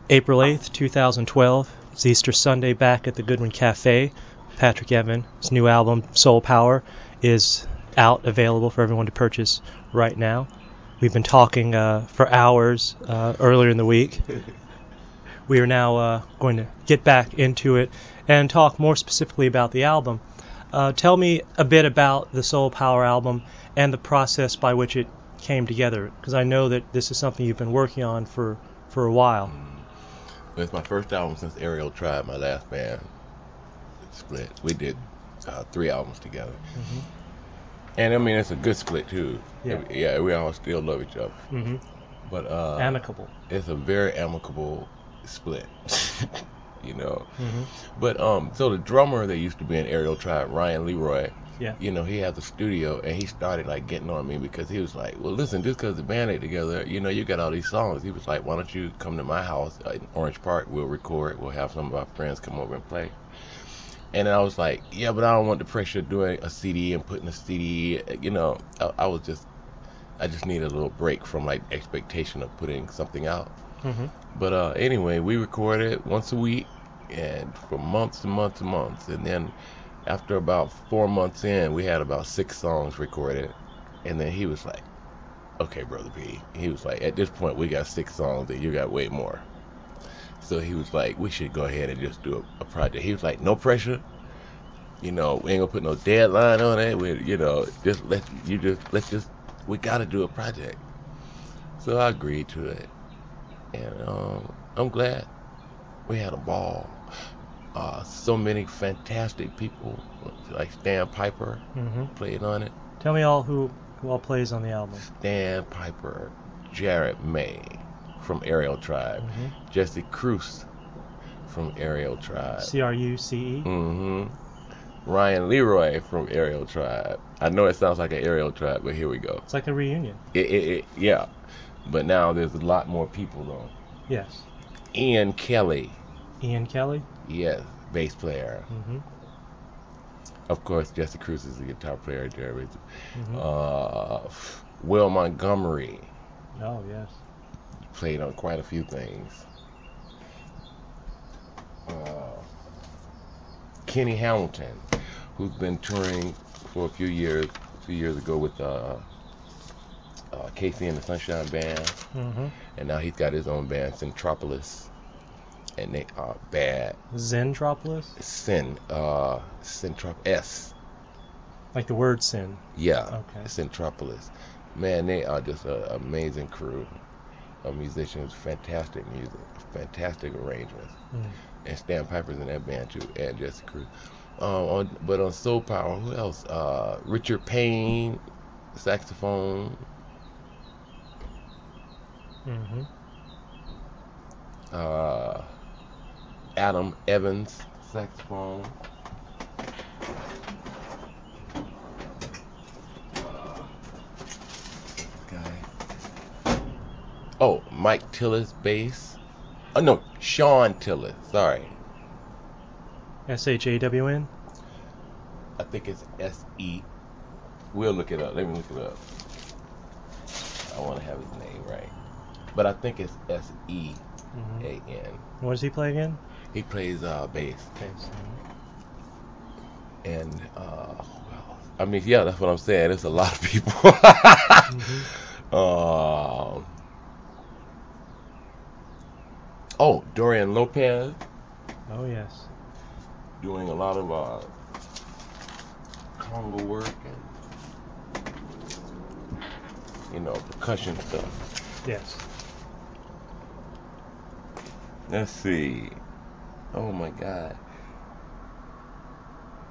April 8th, 2012. It's Easter Sunday back at the Goodwin Cafe. Patrick Evans' new album, Soul Power, is out, available for everyone to purchase right now. We've been talking for hours earlier in the week. We are now going to get back into it and talk more specifically about the album. Tell me a bit about the Soul Power album and the process by which it came together, because I know that this is something you've been working on for a while. It's my first album since Aerial Tribe, my last band split. We did 3 albums together. Mm-hmm. And I mean, it's a good split too. Yeah, we all still love each other. Mm-hmm. But amicable. It's a very amicable split. You know. Mm-hmm. But so the drummer that used to be in Aerial Tribe, Ryan Leroy, yeah, you know, he has a studio, and he started like getting on me because he was like, well, listen, just because the band ain't together, you know, you got all these songs. He was like, why don't you come to my house in Orange Park? We'll record. We'll have some of our friends come over and play. And I was like, yeah, but I don't want the pressure of doing a CD and putting a CD, you know. I just needed a little break from like expectation of putting something out. Mm-hmm. But anyway, we recorded once a week and for months and months and months. And then after about 4 months in, we had about 6 songs recorded. And then he was like, okay, Brother P. He was like, at this point, we got 6 songs and you got way more. So he was like, we should go ahead and just do a project. He was like, no pressure. You know, we ain't gonna put no deadline on it. We, you know, we gotta do a project. So I agreed to it. And I'm glad. We had a ball. So many fantastic people, like Stan Piper, mm-hmm. played on it. Tell me who all plays on the album. Stan Piper, Jared May from Aerial Tribe, mm-hmm. Jesse Cruz from Aerial Tribe, CRUCE. Mm-hmm. Ryan Leroy from Aerial Tribe. I know it sounds like an Aerial Tribe, but here we go. It's like a reunion. Yeah. But now there's a lot more people though. Yes. Ian Kelly. Ian Kelly? Yes, bass player. Mm-hmm. Of course, Jesse Cruz is the guitar player. Jerry. Mm-hmm. Will Montgomery. Oh, yes. Played on quite a few things. Kenny Hamilton, who's been touring for a few years ago with Casey and the Sunshine Band. Mm-hmm. And now he's got his own band, Centropolis. And they are bad. Zentropolis? S. Like the word sin? Yeah. Okay. Centropolis. Man, they are just an amazing crew of musicians. Fantastic music. Fantastic arrangements. Mm. And Stan Piper's in that band too. And Jesse Cruz. But on Soul Power, who else? Richard Payne, saxophone. Mm-hmm. Adam Evans, saxophone. Oh, Mike Tillis, bass. Oh no, Sean Tillis. Sorry. SHAWN? I think it's SE. We'll look it up. Let me look it up. I want to have his name right, but I think it's SEAN. Mm-hmm. What does he play again? He plays bass. Bass. And well, I mean, yeah, that's what I'm saying. It's a lot of people. Mm-hmm. Oh, Dorian Lopez. Oh yes. Doing a lot of conga work and percussion stuff. Yes. Let's see. Oh my God.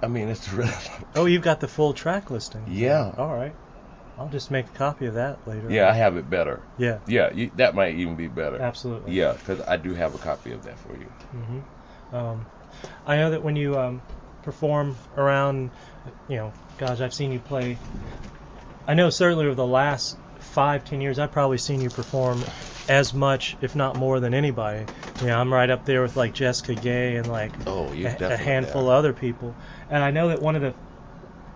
I mean, it's really. Oh, you've got the full track listing. Yeah. All right. I'll just make a copy of that later. Yeah, I have it better. Yeah. Yeah, that might even be better. Absolutely. Yeah, because I do have a copy of that for you. Mm-hmm. I know that when you perform around, gosh, I've seen you play. I know certainly over the last 5-10 years, I've probably seen you perform as much, if not more, than anybody. I'm right up there with like Jessica Gay and like a handful of other people. And I know that one of the,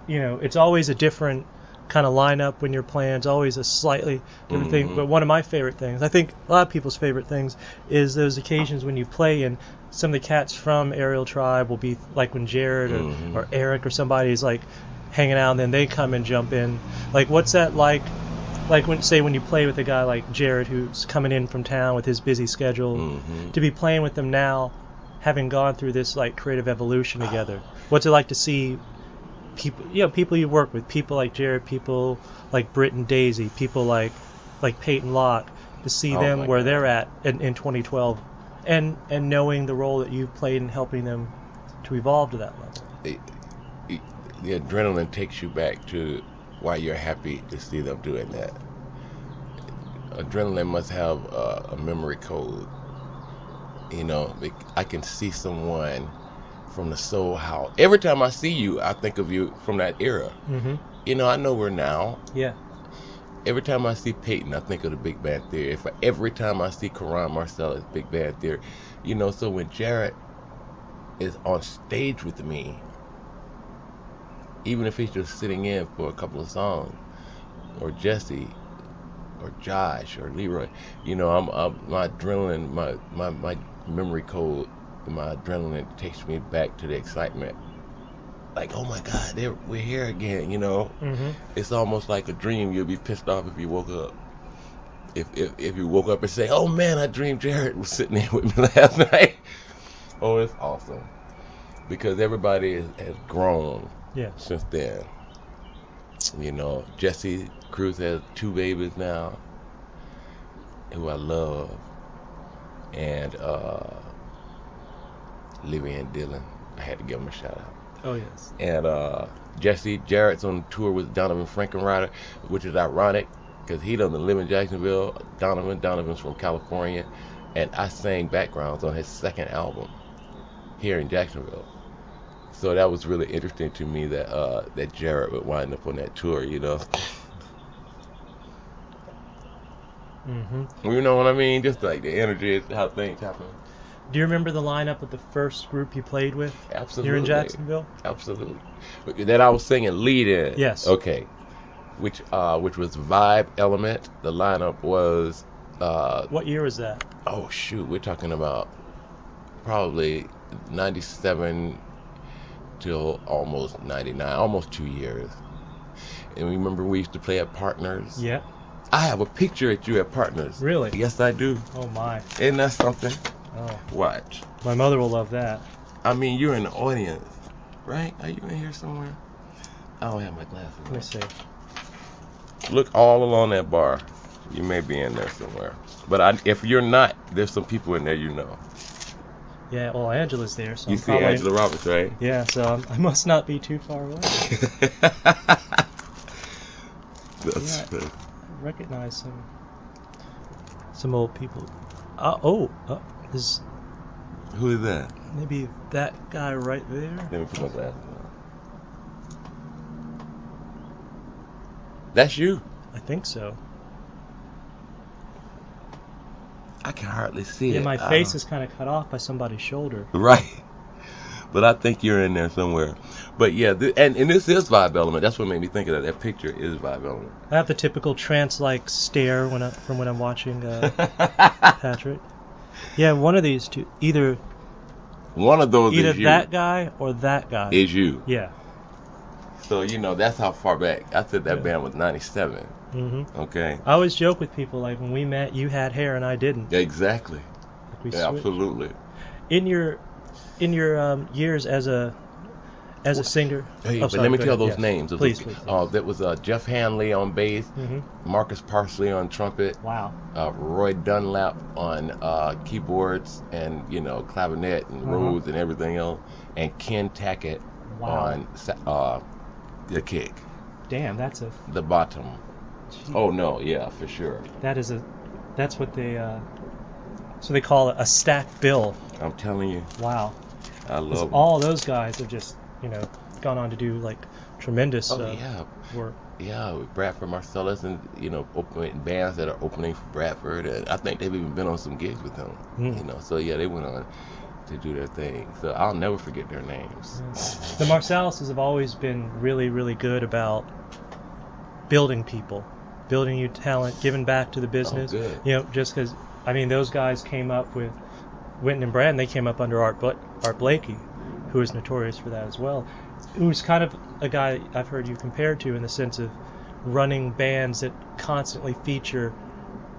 it's always a different kind of line up when you're playing. It's always a slightly different thing. Mhm. But one of my favorite things, I think a lot of people's favorite things, is those occasions when you play and some of the cats from Aerial Tribe will be like when Jared or Eric or somebody is like hanging out and then they come and jump in. Like, what's that like? Like when you play with a guy like Jared who's coming in from town with his busy schedule, to be playing with them now, having gone through this like creative evolution together. What's it like to see people you work with, people like Jared, people like Britt and Daisy, people like Peyton Locke, to see them where they're at in 2012, and knowing the role that you've played in helping them to evolve to that level. The adrenaline takes you back to why you're happy to see them doing that. Adrenaline must have a memory code. You know, I can see someone from the soul how every time I see you, I think of you from that era. You know, I know we're now. Yeah. Every time I see Peyton, I think of the Big Band Theory. Every time I see Karan Marcellus, Big Band Theory. You know, so when Jared is on stage with me, even if he's just sitting in for a couple of songs, or Jesse, or Josh, or Leroy, you know, my adrenaline, my memory code, my adrenaline takes me back to the excitement. Like, oh my God, we're here again, you know. It's almost like a dream. You'll be pissed off if you woke up. If you woke up and say, oh man, I dreamed Jared was sitting there with me last night. Oh, it's awesome. Because everybody has grown since then. You know, Jesse Cruz has 2 babies now, who I love. And Livy and Dylan, I had to give them a shout out. Oh, yes. And Jared's on tour with Donovan Frankenrider, which is ironic because he doesn't live in Jacksonville. Donovan's from California, and I sang backgrounds on his second album here in Jacksonville. So that was really interesting to me that Jared would wind up on that tour, you know. You know what I mean? Just like the energy is how things happen. Do you remember the lineup of the first group you played with? Absolutely. Here in Jacksonville? Absolutely. That I was singing lead in. Yes. Okay. Which was Vibe Element. The lineup was. What year was that? Oh shoot, we're talking about probably 97 till almost 99, almost 2 years. And remember we used to play at Partners. Yeah. I have a picture at you at Partners. Really? Yes, I do. Oh my. Isn't that something? Oh. Watch. My mother will love that. I mean, you're in the audience, right? Are you in here somewhere? I don't have my glasses. Let me see. Look all along that bar. You may be in there somewhere. But if you're not, there's some people in there you know. Yeah, well, Angela's there, so you see Angela Roberts, right? Yeah, so I must not be too far away. That's I recognize some old people. Who is that? Maybe that guy right there. Let me put my glasses on. That's you. I think so. I can hardly see it. Yeah, my face is kind of cut off by somebody's shoulder. Right. But I think you're in there somewhere. But yeah, and this is Vibe Element. That's what made me think of that. That picture is Vibe Element. I have the typical trance-like stare from when I'm watching Patrick. Yeah, one of these two. Either one of those is you. That guy or that guy. Is you. Yeah. So, you know, that's how far back. I said that band was 97. Okay. I always joke with people, like, when we met, you had hair and I didn't. Exactly. Like we absolutely. In your years as a singer. Hey, but let me tell those names. Please. That was Jeff Hanley on bass, Marcus Parsley on trumpet. Wow. Roy Dunlap on keyboards and, you know, clavinet and Rhodes and everything else, and Ken Tackett on the kick. Damn, that's the bottom. Geez. Oh no, yeah, for sure. That's what they call it, a stacked bill. I'm telling you. Wow. I love them. All those guys have just, you know, gone on to do like tremendous work. Yeah, with Bradford Marcellus and, you know, bands that are opening for Bradford, and I think they've even been on some gigs with him. You know, so yeah, they went on to do their thing. So I'll never forget their names. The Marcelluses have always been really, really good about building people, building new talent, giving back to the business. Oh, good. You know, just because, I mean, those guys came up with Wynton and Brand. They came up under Art Blakey, who is notorious for that as well. Who's kind of a guy I've heard you compared to in the sense of running bands that constantly feature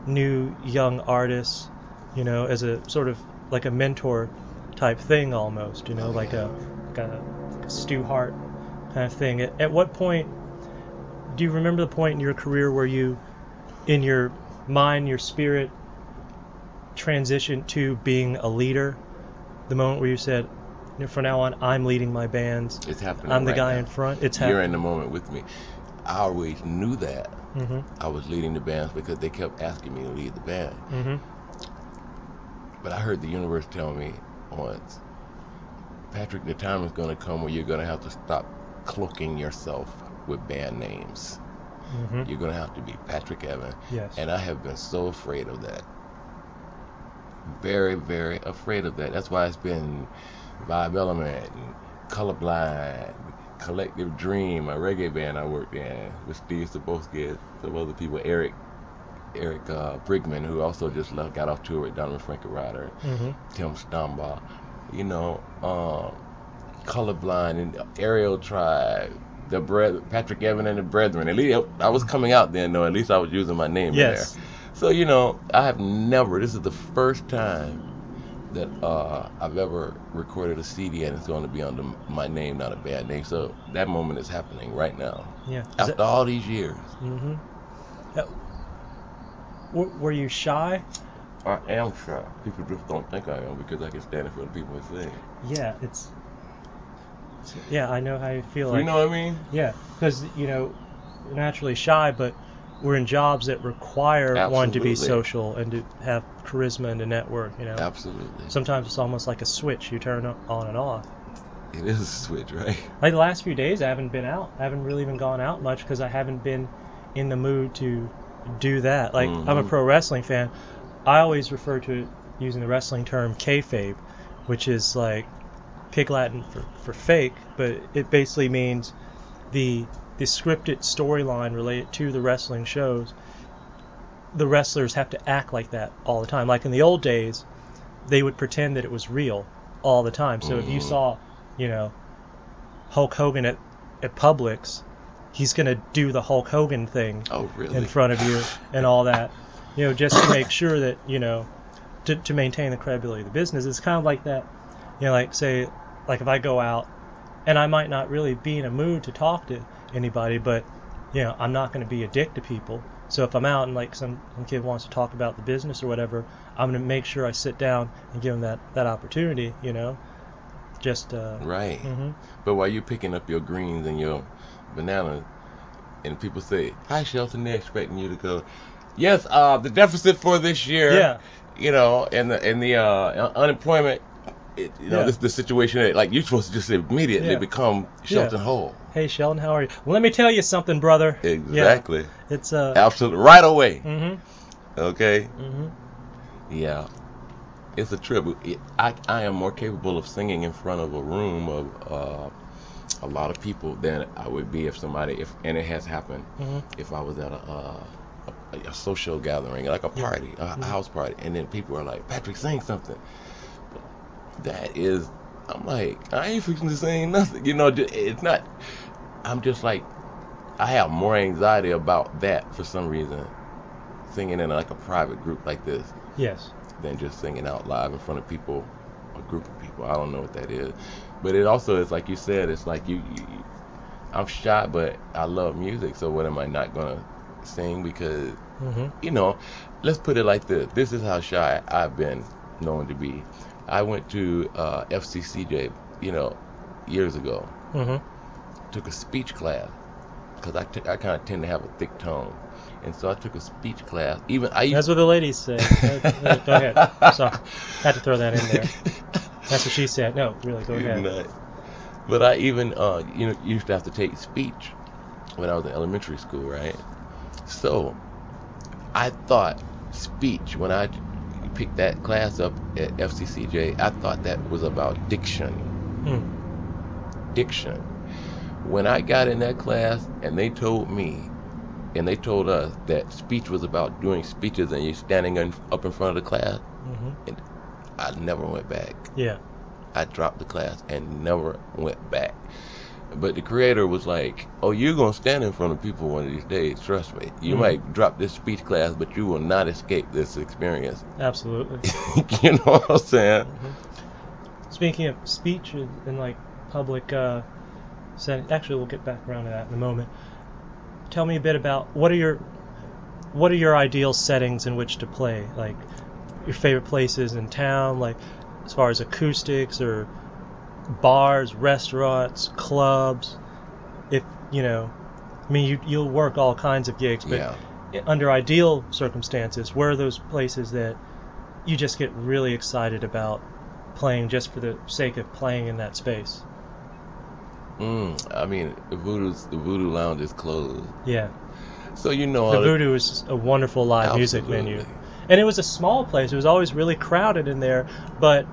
new young artists, you know, as a sort of like a mentor type thing almost, you know, like a Stu Hart kind of thing. At what point do you remember the point in your career where you, in your mind, your spirit, transitioned to being a leader? The moment where you said, from now on, I'm leading my bands. It's happening. I'm the right guy now. in front. It's happening. You're in the moment with me. I always knew that. Mm-hmm. I was leading the bands because they kept asking me to lead the band. Mm-hmm. But I heard the universe tell me once, Patrick, the time is going to come where you're going to have to stop cloaking yourself with band names. Mm-hmm. You're going to have to be Patrick Evan. Yes. And I have been so afraid of that. Very, very afraid of that. That's why it's been Vibe Element, and Colorblind, Collective Dream, a reggae band I worked in with Steve Sabowski and some other people, Eric Brigman, who also just got off tour with Donovan Frankie Ryder, Mm-hmm. Tim Stambaugh, you know, Colorblind and Aerial Tribe, Patrick Evan and the Brethren. At least I was coming out then, though. At least I was using my name Yes. in there. So, you know, I have never, this is the first time that I've ever recorded a CD and it's going to be under my name, not a band name. So that moment is happening right now. Yeah. After all these years. Mm-hmm. Were you shy? I am shy. People just don't think I am because I can stand in front of people and sing. Yeah, yeah, I know how you feel. So you know what I mean? Yeah, because, you know, we're naturally shy, but we're in jobs that require one to be Absolutely. social and to have charisma and to network, you know. Absolutely. Sometimes it's almost like a switch you turn on and off. It is a switch, right? Like the last few days, I haven't been out. I haven't really even gone out much because I haven't been in the mood to do that. Like, I'm a pro wrestling fan. I always refer to it using the wrestling term kayfabe, which is like pig Latin for fake, but it basically means the scripted storyline related to the wrestling shows. The wrestlers have to act like that all the time. Like in the old days, they would pretend that it was real all the time. So if you saw, you know, Hulk Hogan at Publix, he's going to do the Hulk Hogan thing in front of you and all that, you know, just to make sure that, you know, to maintain the credibility of the business. It's kind of like that, you know, like say, like if I go out and I might not really be in a mood to talk to anybody, but, you know, I'm not going to be a dick to people. So if I'm out and like some kid wants to talk about the business or whatever, I'm going to make sure I sit down and give them that opportunity, you know, just Right. Mm-hmm. But while you're picking up your greens and your bananas, and people say, "Hi, Shelton," they're expecting you to go, "Yes, the deficit for this year, Yeah. you know, and the unemployment, you know, Yeah. this the situation that, like, you're supposed to just immediately Yeah. become Shelton Hole." Hey Sheldon, how are you? Well, let me tell you something, brother. Exactly. Yeah, it's Absolutely. Right away. Mm-hmm. Okay. Mm-hmm. Yeah. It's a trip. I am more capable of singing in front of a room of a lot of people than I would be and it has happened, if I was at a social gathering, like a party, a house party, and then people are like, "Patrick, sing something." That is, I'm like, I ain't fixing to sing nothing. You know, it's not, I'm just like, I have more anxiety about that for some reason, singing in like a private group like this, Yes. than just singing out live in front of people, a group of people. I don't know what that is. But it also is like you said, it's like I'm shy, but I love music, so what am I not going to sing? Because, you know, let's put it like this. This is how shy I've been known to be. I went to FCCJ, you know, years ago. Took a speech class because I kind of tend to have a thick tongue. And so I took a speech class. That's what the ladies say. Go ahead. Sorry. Had to throw that in there. That's what she said. No, really, go ahead. Nut. But I even, you know, used to have to take speech when I was in elementary school, right? So I thought speech, when I picked that class up at FCCJ, I thought that was about diction. Diction. When I got in that class and they told me and they told us that speech was about doing speeches and you standing up in front of the class. And I never went back. Yeah. I dropped the class and never went back. But the creator was like, oh, you're going to stand in front of people one of these days. Trust me. You might drop this speech class, but you will not escape this experience. Absolutely. You know what I'm saying? Speaking of speech and like public setting, actually we'll get back around to that in a moment. Tell me a bit about what are your ideal settings in which to play, like your favorite places in town, like as far as acoustics or bars, restaurants, clubs. If you'll work all kinds of gigs, but under ideal circumstances, where are those places that you just get really excited about playing just for the sake of playing in that space? I mean, the Voodoo Lounge is closed. Yeah. So the Voodoo is a wonderful live music venue, and it was a small place. It was always really crowded in there, but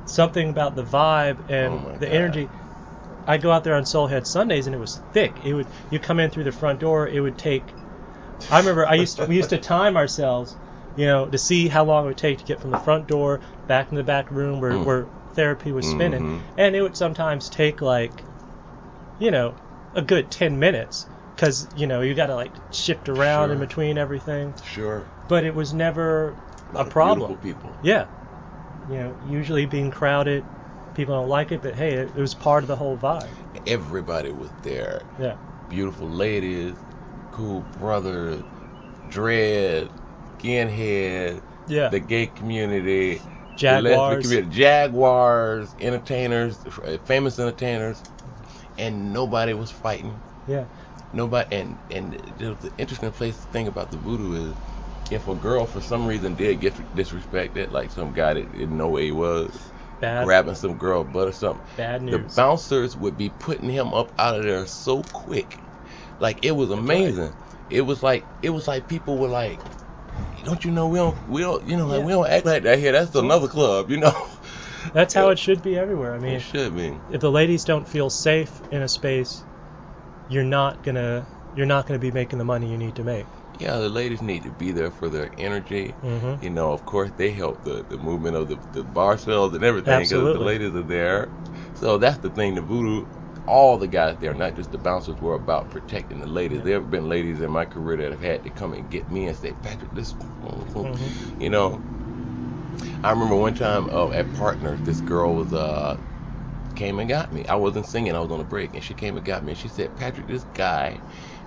something about the vibe and the energy. I'd go out there on Soulhead Sundays and it was thick. You come in through the front door. It would take. I remember we used to time ourselves, to see how long it would take to get from the front door back in the back room where therapy was spinning, and it would sometimes take like, a good 10 minutes because you got to like shift around in between everything. Sure. But it was never a problem. Beautiful people. Yeah. Usually being crowded, people don't like it, but hey, it was part of the whole vibe. Everybody was there. Yeah. Beautiful ladies, cool brothers, Dread, Skinhead, the gay community, Jaguars, the lesbian community, Jaguars, entertainers, famous entertainers, and nobody was fighting. Yeah. Nobody, and the interesting thing about the Voodoo is, if a girl for some reason did get disrespected, like some guy that didn't know where he was, grabbing some girl butt or something, bad news. The bouncers would be putting him up out of there so quick. Like, it was amazing. Right. It was like people were like, don't you know we don't we don't act like that here. That's another club, That's how it should be everywhere. I mean, it should be. If the ladies don't feel safe in a space, you're not gonna be making the money you need to make. Yeah, the ladies need to be there for their energy. Of course, they help the movement of the bar sales and everything because the ladies are there. So that's the thing. The Voodoo, all the guys there, not just the bouncers, were about protecting the ladies. There have been ladies in my career that have had to come and get me and say, Patrick, this, I remember one time at Partners, this girl was came and got me. I wasn't singing, I was on a break, and she came and got me. And she said, Patrick, this guy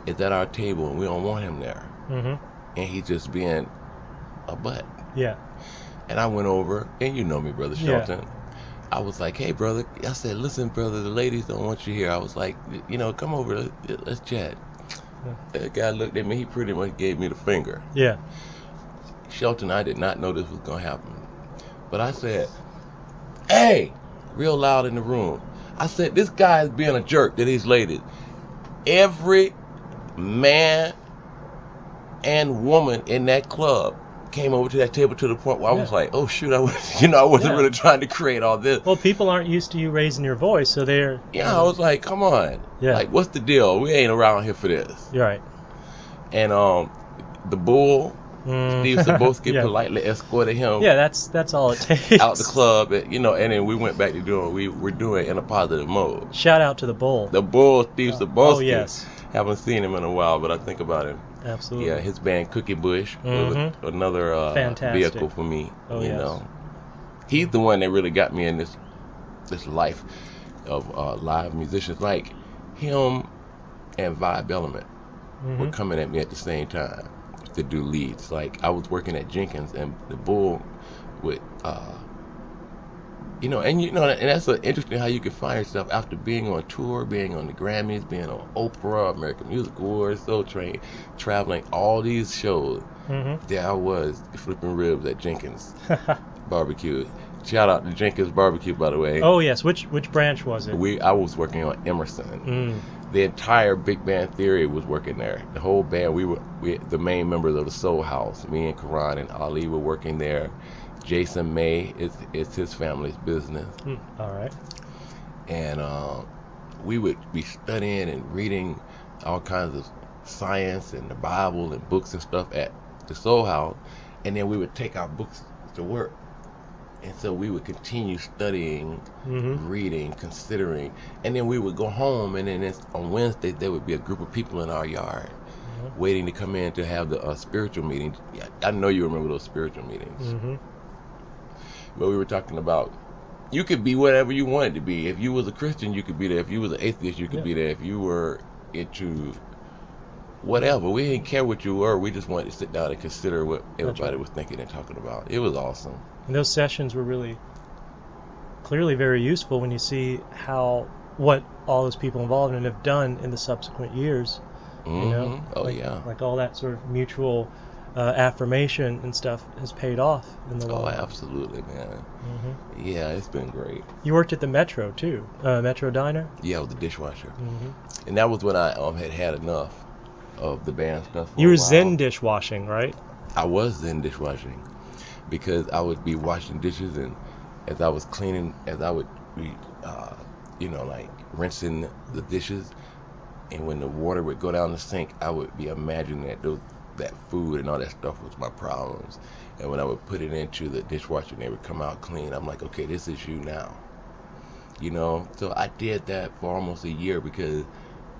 is at our table and we don't want him there. And he's just being a butt. Yeah. And I went over, and you know me, Brother Shelton. Yeah. I was like, hey, brother. I said, listen, brother, the ladies don't want you here. I was like, come over, let's chat. Yeah. That guy looked at me, he pretty much gave me the finger. Yeah. Shelton, I did not know this was going to happen. But I said, hey, real loud in the room. I said, this guy is being a jerk to these ladies. Every man and woman in that club came over to that table to the point where I was like, oh shoot, I wasn't really trying to create all this. Well, people aren't used to you raising your voice, so they're... Yeah, I was like, come on. Yeah. Like, what's the deal? We ain't around here for this. You're right. And the Bull, Steve Zabowski politely escorted him. Yeah, that's all it takes. Out the club, and then we went back to doing we were doing in a positive mode. Shout out to the Bull. The Bull, Steve Zabowski. Oh, yes. Haven't seen him in a while, but I think about him. Absolutely. Yeah, his band Cookie Bush was another vehicle for me. Oh, yes. He's the one that really got me in this life of live musicians. Like him and Vibe Element were coming at me at the same time to do leads. Like I was working at Jenkins, and the Bull would and that's interesting how you can find yourself after being on tour, being on the Grammys, being on Oprah, American Music Awards, Soul Train, traveling all these shows. There I was flipping ribs at Jenkins Barbecue. Shout out to Jenkins Barbecue, by the way. Oh yes, which branch was it? I was working on Emerson. The entire Big Band Theory was working there. The whole band, we the main members of the Soul House. Me and Karan and Ali were working there. Jason May is his family's business. All right. And we would be studying and reading all kinds of science and the Bible and books and stuff at the Soul House, and then we would take our books to work. And so we would continue studying, reading, considering, and then we would go home, and then on Wednesday there would be a group of people in our yard waiting to come in to have the spiritual meeting. I know you remember those spiritual meetings. But we were talking about you could be whatever you wanted to be. If you was a Christian, you could be there. If you was an atheist, you could be there. If you were into whatever, we didn't care what you were. We just wanted to sit down and consider what everybody was thinking and talking about. It was awesome. And those sessions were really clearly very useful when you see what all those people involved in have done in the subsequent years. You know? Like all that sort of mutual affirmation and stuff has paid off in the long run. Oh, absolutely, man. Yeah, it's been great. You worked at the Metro too, Metro Diner. Yeah, with the dishwasher, and that was when I had enough of the band stuff. You were zen dishwashing, right? I was zen dishwashing because I would be washing dishes, and as I was cleaning, as I would be, like rinsing the dishes, and when the water would go down the sink, I would be imagining that food and all that stuff was my problems. And when I would put it into the dishwasher and they would come out clean, I'm like, okay, this is you now. So I did that for almost a year because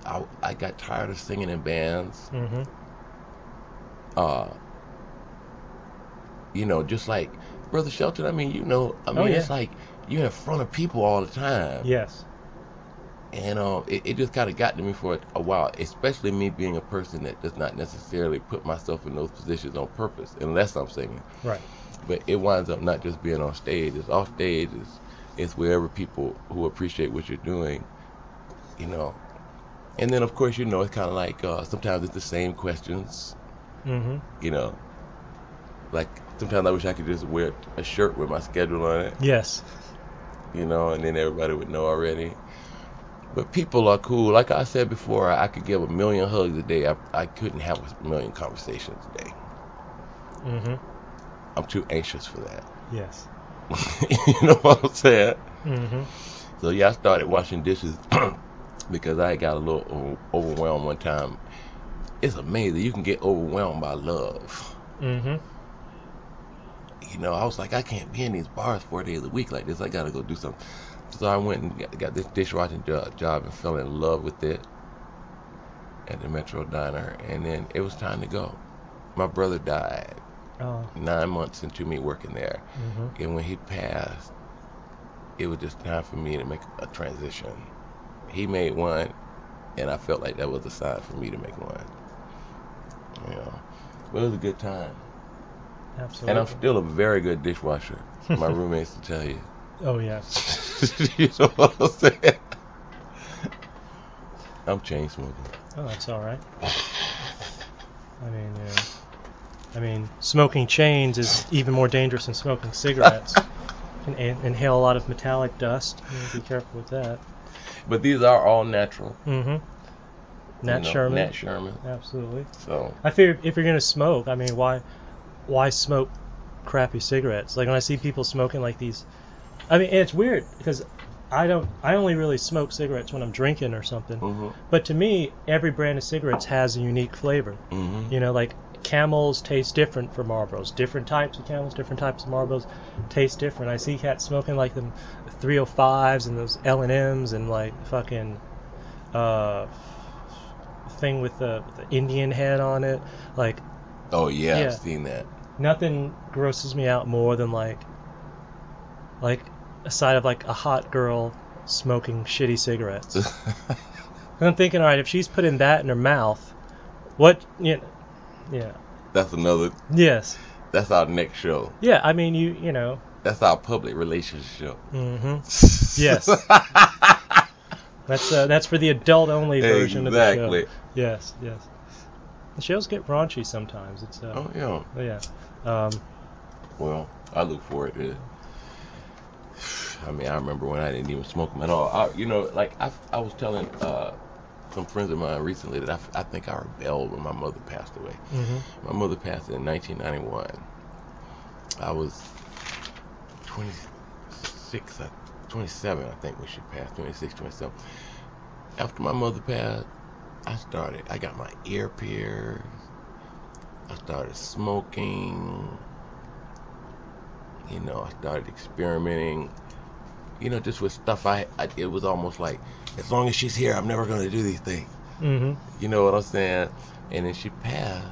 I got tired of singing in bands. Just like Brother Shelton, it's like you're in front of people all the time. Yes. And it just kind of got to me for a while, especially me being a person that does not necessarily put myself in those positions on purpose, unless I'm singing. Right. But it winds up not just being on stage. It's off stage. It's wherever people who appreciate what you're doing, And then, of course, it's kind of like sometimes it's the same questions. Like sometimes I wish I could just wear a shirt with my schedule on it. Yes. And then everybody would know already. But people are cool. Like I said before, I could give a million hugs a day. I couldn't have a million conversations a day. I'm too anxious for that. Yes. You know what I'm saying? So I started washing dishes because I got a little overwhelmed one time. It's amazing. You can get overwhelmed by love. I was like, I can't be in these bars 4 days a week like this. I got to go do something. So I went and got this dishwashing job and fell in love with it at the Metro Diner. And then it was time to go. My brother died 9 months into me working there. And when he passed, it was just time for me to make a transition. He made one, and I felt like that was a sign for me to make one. But it was a good time. Absolutely. And I'm still a very good dishwasher. My roommates will tell you. Oh, yeah. You know what I'm saying? I'm chain smoking. Oh, that's all right. I mean, smoking chains is even more dangerous than smoking cigarettes. You can inhale a lot of metallic dust. Be careful with that. But these are all natural. Nat Sherman. Nat Sherman. Absolutely. So I figure if you're gonna smoke, why smoke crappy cigarettes? Like when I see people smoking like these, and it's weird because I only really smoke cigarettes when I'm drinking or something. But to me, every brand of cigarettes has a unique flavor. Like Camels taste different from Marlboros. Different types of Camels, different types of Marlboros taste different. I see cats smoking like them 305s and those L&Ms and like fucking thing with the Indian head on it. Like, oh yeah, I've seen that. Nothing grosses me out more than like a sight of like a hot girl smoking shitty cigarettes. And I'm thinking, all right, if she's putting that in her mouth, what? Yeah. That's another. Yes. That's our next show. Yeah, I mean, you know. That's our public relations show. Yes. That's for the adult-only version of the show. Yes. The shows get raunchy sometimes. It's oh yeah. Well, I look forward to it. I remember when I didn't even smoke them at all. I was telling some friends of mine recently that I think I rebelled when my mother passed away. My mother passed in 1991. I was 27, I think, when she passed. 26, 27. After my mother passed, I got my ear pierced. I started smoking. I started experimenting. Just with stuff it was almost like, as long as she's here, I'm never going to do these things. Mm-hmm. You know what I'm saying? And then she passed.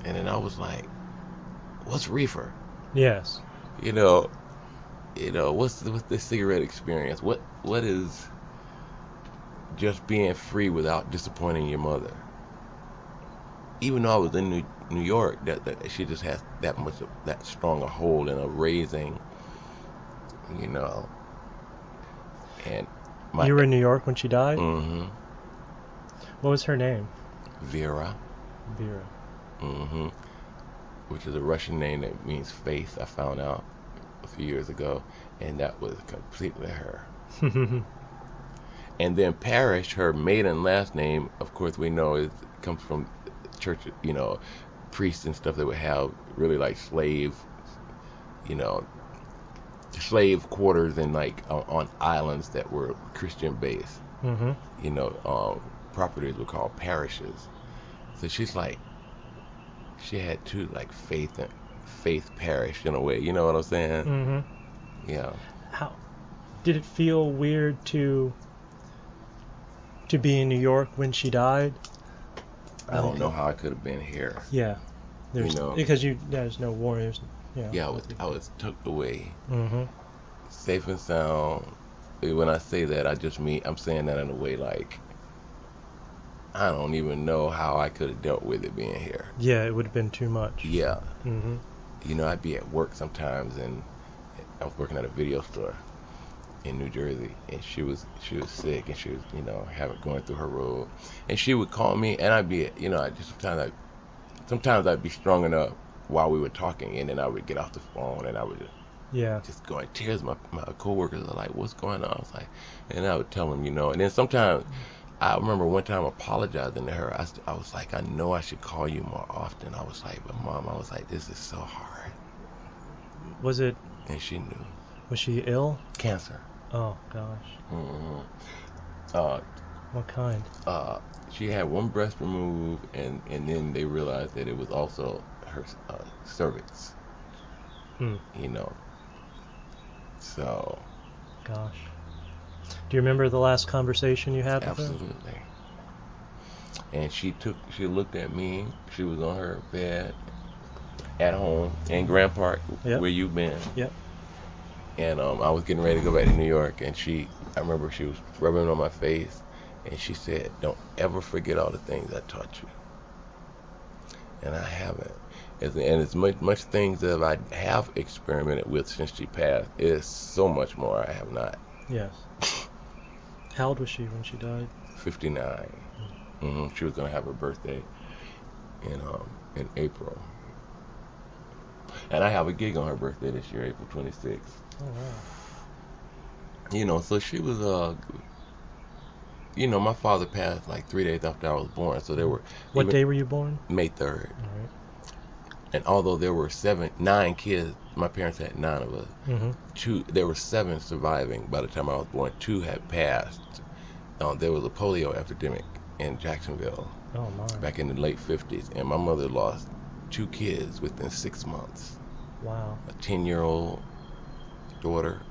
And then I was like, what's reefer? Yes. What's the cigarette experience? What is just being free without disappointing your mother? Even though I was in New York, that she just has that strong a hold in a raising, and you were in New York when she died? Mm-hmm. What was her name? Vera. Vera. Mm-hmm. Which is a Russian name that means faith. I found out a few years ago, and that was completely her. And then Parrish, her maiden last name, of course we know comes from church, priests and stuff that would have really like slave quarters and like on islands that were Christian based. Mm-hmm. Properties were called parishes. So she's like, she had two, like, faith parish in a way. You know what I'm saying? Mm-hmm. Yeah. How did it feel weird to be in New York when she died? I don't know how I could have been here. Yeah. Because there's no warriors. Yeah, I was tucked away. Mm-hmm. Safe and sound. When I say that, I'm saying that in a way like, I don't even know how I could have dealt with it being here. Yeah, it would have been too much. Yeah. Mm-hmm. I'd be at work sometimes, and I was working at a video store in New Jersey, and she was sick, and she was going through her road, and she would call me, and I'd be sometimes I'd be strong enough while we were talking, and then I would get off the phone, and I would just go in tears. My coworkers are like, what's going on? I was like, and I would tell them, and then sometimes I remember one time apologizing to her. I was like, I know I should call you more often. I was like, but Mom, I was like, this is so hard. Was it? And she knew. Was she ill? Cancer. Oh gosh. Mm-hmm. What kind? She had one breast removed, and then they realized that it was also her cervix. So. Gosh. Do you remember the last conversation you had with her? Absolutely. And she looked at me. She was on her bed at home in Grant Park, where you've been. Yep. And I was getting ready to go back to New York, and I remember she was rubbing on my face, and she said, "Don't ever forget all the things I taught you." And I haven't. And as much things that I have experimented with since she passed, is so much more I have not. Yes. How old was she when she died? 59. Mm-hmm. She was going to have her birthday in April. And I have a gig on her birthday this year, April 26th. Oh, wow. So she was, my father passed like 3 days after I was born. So there were... What day were you born? May 3rd. All right. And although there were 9 kids, my parents had 9 of us. Mm-hmm. There were 7 surviving by the time I was born. 2 had passed. There was a polio epidemic in Jacksonville. Oh, my. Back in the late 50s. And my mother lost 2 kids within 6 months. Wow. A 10-year-old daughter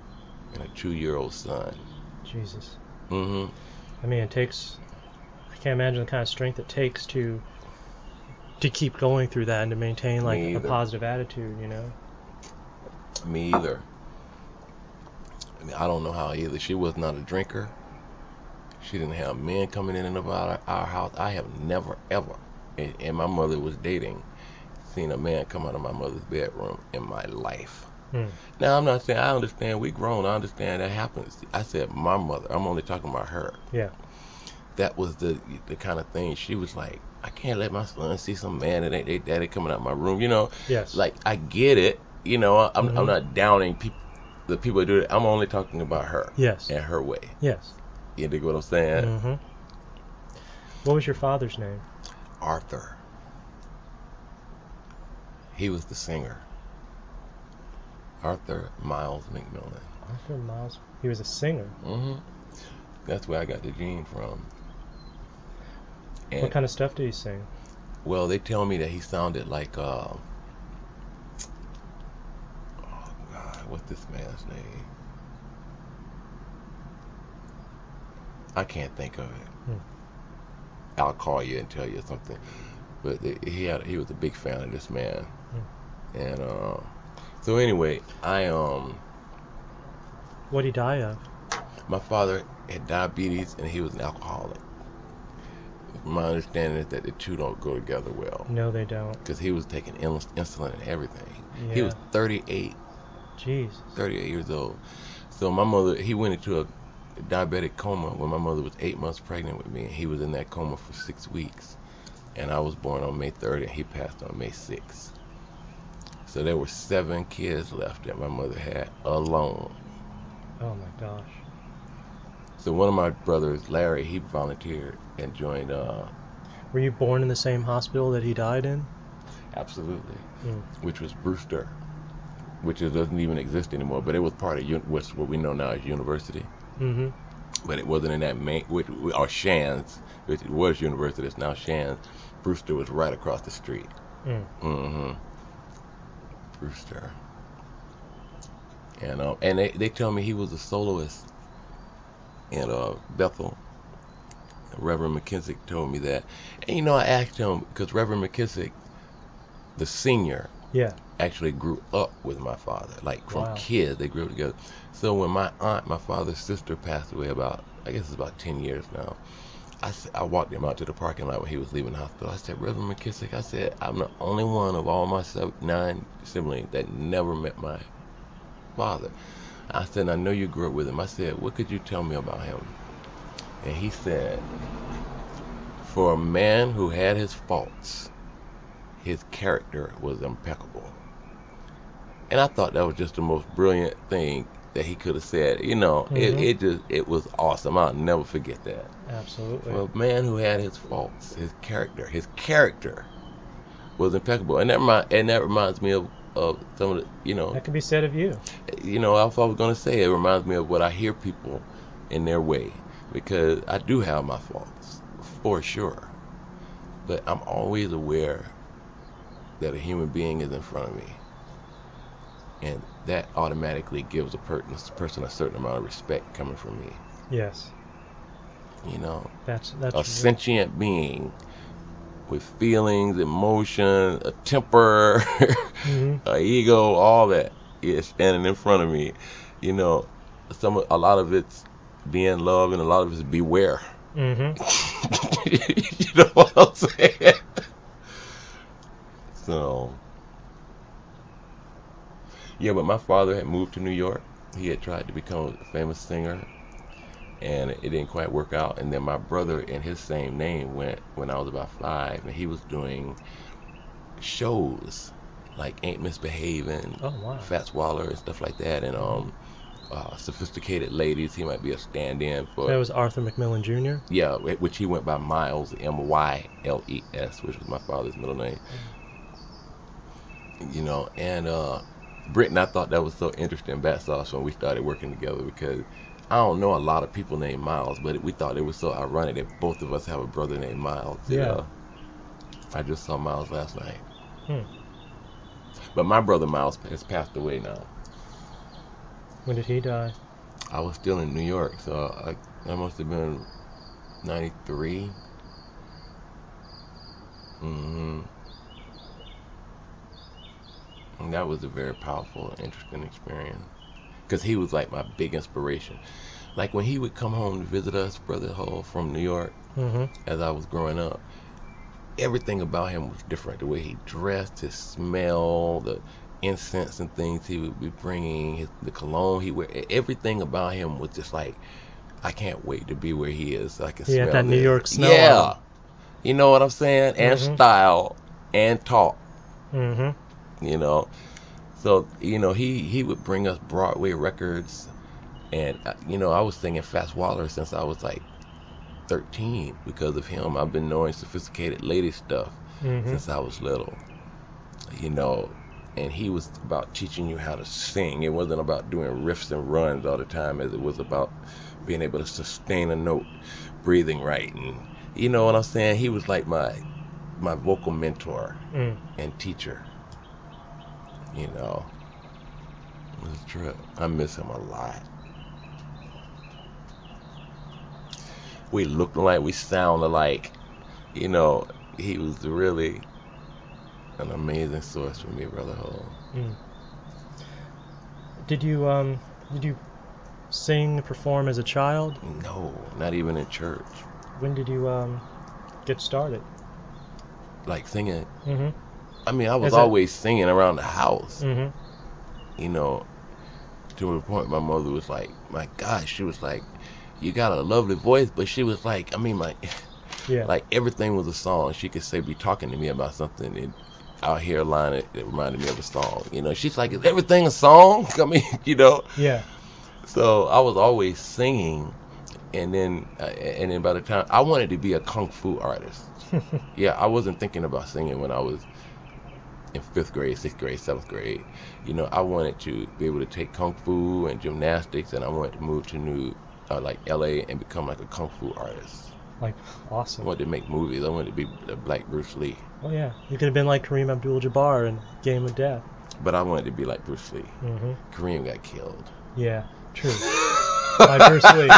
and a 2-year-old son. Jesus. Mm-hmm. I mean, I can't imagine the kind of strength it takes to keep going through that and to maintain like a positive attitude, Me either. I mean, I don't know how either. She was not a drinker. She didn't have men coming in and about our house. I have never, ever, and my mother was dating, seen a man come out of my mother's bedroom in my life. Now, I'm not saying, I understand, we grown, I understand that happens. I said my mother, I'm only talking about her. Yeah. That was the kind of thing. She was like, I can't let my son see some man that ain't their daddy coming out of my room, Yes. Like, I get it, I'm not downing the people that do it. I'm only talking about her. Yes. And her way. Yes. You dig what I'm saying? Mm-hmm. What was your father's name? Arthur. He was the singer. Arthur Miles McMillan. Arthur Miles. He was a singer. Mm-hmm. That's where I got the gene from. And What kind of stuff did he sing? well, they tell me that he sounded like oh God, what's this man's name? I can't think of it. Hmm. I'll call you and tell you something. But he was a big fan of this man. And so anyway, What'd he die of? my father had diabetes and he was an alcoholic. My understanding is that the two don't go together well. No, they don't. Because he was taking insulin and everything. Yeah. He was 38. Jeez. 38 years old. So he went into a diabetic coma when my mother was 8 months pregnant with me, and he was in that coma for 6 weeks. And I was born on May 3rd, and he passed on May 6th. So there were 7 kids left that my mother had alone. Oh my gosh. So one of my brothers, Larry, he volunteered and joined. Were you born in the same hospital that he died in? Absolutely. Mm. Which was Brewster, which doesn't even exist anymore, but it was part of what we know now as University. Mm-hmm. But it wasn't in that main, or Shands, which was University, it's now Shands. Brewster was right across the street. Mm. Mm-hmm. Brewster. And they tell me he was a soloist in Bethel. Reverend McKissick told me that. And I asked him, because Reverend McKissick, the senior, Yeah. actually grew up with my father. Like from Wow. kids, they grew up together. So when my aunt, my father's sister, passed away about 10 years now, I walked him out to the parking lot when he was leaving the hospital. I said, Reverend McKissick, I said, I'm the only one of all my 9 siblings that never met my father. I said, I know you grew up with him. I said, what could you tell me about him? And he said, for a man who had his faults, his character was impeccable. And I thought that was just the most brilliant thing that he could have said. Mm-hmm. It was awesome. I'll never forget that. Absolutely. For a man who had his faults, his character was impeccable. And that reminds me of some of the, That could be said of you. if I was going to say, it reminds me of what I hear people in their way, because I do have my faults, for sure. But I'm always aware that a human being is in front of me. And that automatically gives a person a certain amount of respect coming from me. Yes. That's a sentient being with feelings, emotion, a temper, Mm-hmm. a ego, all that is standing in front of me. A lot of it's being love, and a lot of it's beware. Mm-hmm. You know what I'm saying? So, yeah, but my father had moved to New York. He had tried to become a famous singer, and it didn't quite work out. And then my brother, in his same name, went when I was about 5, and he was doing shows like Ain't Misbehaving, Oh, wow. Fats Waller, and stuff like that, and Sophisticated Ladies. He might be a stand-in for. That was Arthur McMillan Jr.? Yeah, which he went by Miles, Myles, which was my father's middle name. And Britt and I thought that was so interesting, Bat Sauce, when we started working together, because I don't know a lot of people named Miles, but we thought it was so ironic that both of us have a brother named Miles. Yeah. I just saw Miles last night. Hmm. But my brother Miles has passed away now. When did he die? I was still in New York, so I must have been 93. Mm-hmm. And that was a very powerful, interesting experience, because he was like my big inspiration. Like when he would come home to visit us, Brother Hull, from New York, Mm-hmm. as I was growing up, everything about him was different. The way he dressed, his smell, the incense and things he would be bringing, the cologne he wear, everything about him was just like, I can't wait to be where he is. So I can smell that New this. York smell. Yeah, you know what I'm saying? And Mhm. style and talk. Mm-hmm. So he would bring us Broadway records, and I was singing Fats Waller since I was like 13 because of him. I've been knowing Sophisticated Lady stuff Mm-hmm. since I was little. And he was about teaching you how to sing. It wasn't about doing riffs and runs all the time, as it was about being able to sustain a note, breathing right, and You know what I'm saying? He was like my vocal mentor Mm. and teacher. You know, it was a trip. I miss him a lot. We looked alike, we sound alike. You know, he was really an amazing source for me, Brother Hole. Mm. Did you sing, perform as a child? No, not even in church. When did you get started? Like singing. Mm-hmm. I mean, I was As a- always singing around the house. Mm-hmm. You know, to the point my mother was like, my gosh, she was like, you got a lovely voice, but she was like, I mean, Yeah. like everything was a song. She could say, be talking to me about something, and I'll hear a line that reminded me of a song. You know, she's like, is everything a song? I mean, you know. Yeah. So I was always singing, and then by the time I wanted to be a kung fu artist. Yeah, I wasn't thinking about singing when I was in 5th grade, 6th grade, 7th grade. You know, I wanted to be able to take kung fu and gymnastics, and I wanted to move to like LA and become like a kung fu artist. Like, I awesome. wanted to make movies. I wanted to be the Black Bruce Lee. Oh yeah, you could have been like Kareem Abdul-Jabbar in Game of Death. But I wanted to be like Bruce Lee. Mm-hmm. Kareem got killed. Yeah, true. By Bruce Lee.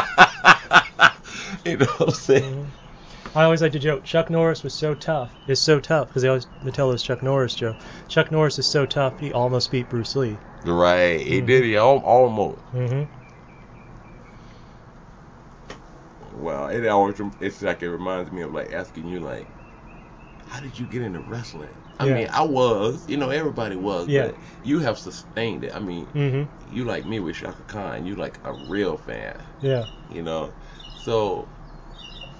You know what I'm saying? Mm-hmm. I always like to joke, Chuck Norris is so tough, because they always tell this Chuck Norris joke. Chuck Norris is so tough, he almost beat Bruce Lee. Right, he did. He almost. Mm-hmm. Well, it's like it reminds me of like asking you like, how did you get into wrestling? I Yeah. mean, I was, you know, everybody was, Yeah. but you have sustained it. I mean, Mm-hmm. you like me with Shaka Khan, you like a real fan, Yeah. you know. So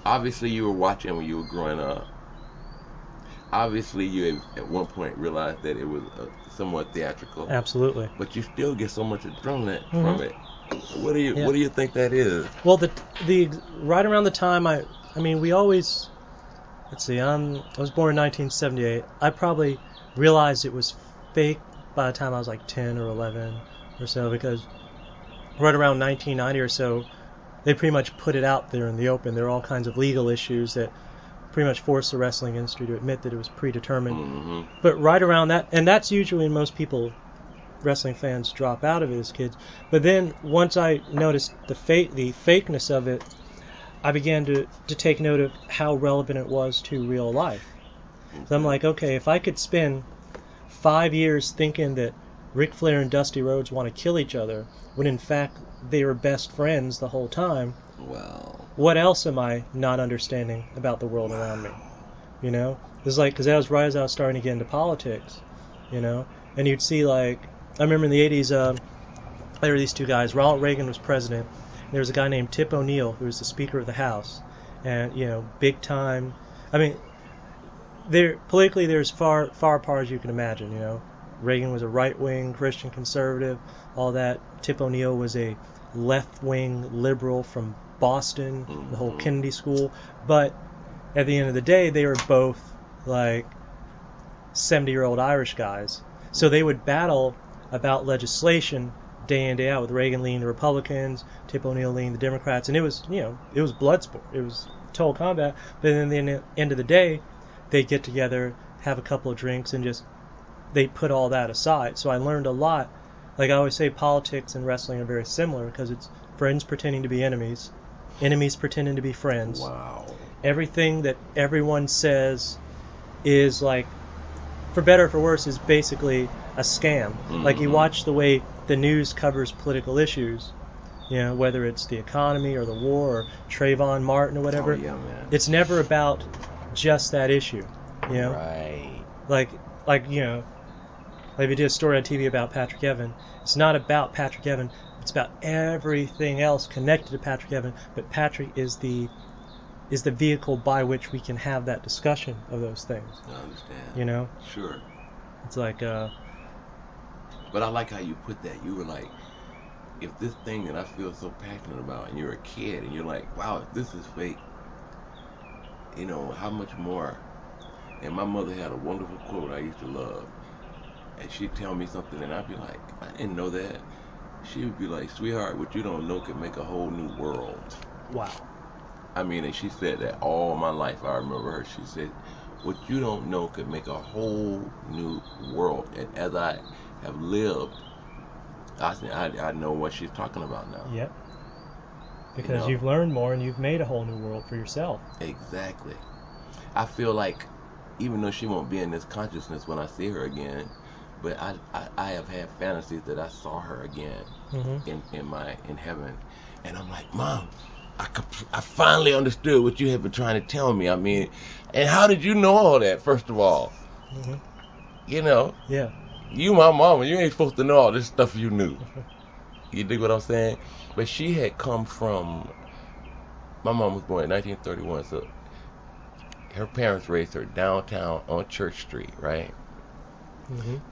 obviously you were watching when you were growing up. Obviously you at one point realized that it was somewhat theatrical. Absolutely. But you still get so much adrenaline Mm-hmm. from it. What do you think that is? Well, the right around the time I mean, we always, let's see, I was born in 1978. I probably realized it was fake by the time I was like 10 or 11 or so, because right around 1990 or so, they pretty much put it out there in the open. There were all kinds of legal issues that pretty much forced the wrestling industry to admit that it was predetermined. Mm-hmm. But right around that, and that's usually when most people, wrestling fans, drop out of it as kids. But then once I noticed the fakeness of it, I began to take note of how relevant it was to real life. So I'm like, okay, if I could spend 5 years thinking that Ric Flair and Dusty Rhodes want to kill each other, when in fact they were best friends the whole time, Wow. what else am I not understanding about the world around me? You know? It's like, because that was right as I was starting to get into politics, you know? And you'd see, like, I remember in the 80s, there were these two guys. Ronald Reagan was president. There was a guy named Tip O'Neill, who was the Speaker of the House. And, you know, big time. I mean, politically, they're as far apart as you can imagine, you know? Reagan was a right-wing Christian conservative, all that. Tip O'Neill was a left-wing liberal from Boston, the whole Kennedy School. But at the end of the day, they were both like 70-year-old Irish guys. So they would battle about legislation day in, day out, with Reagan leaning the Republicans, Tip O'Neill leaning the Democrats. And it was, you know, it was blood sport. It was total combat. But then at the end of the day, they'd get together, have a couple of drinks, and just, they put all that aside. So I learned a lot. Like I always say, politics and wrestling are very similar, because it's friends pretending to be enemies, enemies pretending to be friends. Wow. Everything that everyone says is like, for better or for worse, is basically a scam. Mm-hmm. Like you watch the way the news covers political issues, you know, whether it's the economy or the war or Trayvon Martin or whatever. Oh, yeah, man. It's never about just that issue, you know. Right. Like you know, like we did a story on TV about Patrick Evan. It's not about Patrick Evan. It's about everything else connected to Patrick Evan. But Patrick is the vehicle by which we can have that discussion of those things. I understand. You know, Sure. it's like But I like how you put that. You were like, if this thing that I feel so passionate about, and you're a kid, and you're like, wow, if this is fake, you know, how much more? And my mother had a wonderful quote I used to love. And she'd tell me something, and I'd be like, I didn't know that. She would be like, sweetheart, what you don't know could make a whole new world. wow. I mean, and she said that all my life. I remember her. She said, "What you don't know could make a whole new world." And as I have lived, I know what she's talking about now. Yep. You Because know? you've learned more and you've made a whole new world for yourself. Exactly. I feel like even though she won't be in this consciousness when I see her again, but I have had fantasies that I saw her again in heaven, and I'm like, Mom, I finally understood what you have been trying to tell me. I mean, and how did you know all that? First of all, you know, Yeah. you my mama, you ain't supposed to know all this stuff you knew. You dig what I'm saying? But she had come from. My mom was born in 1931, so her parents raised her downtown on Church Street, right?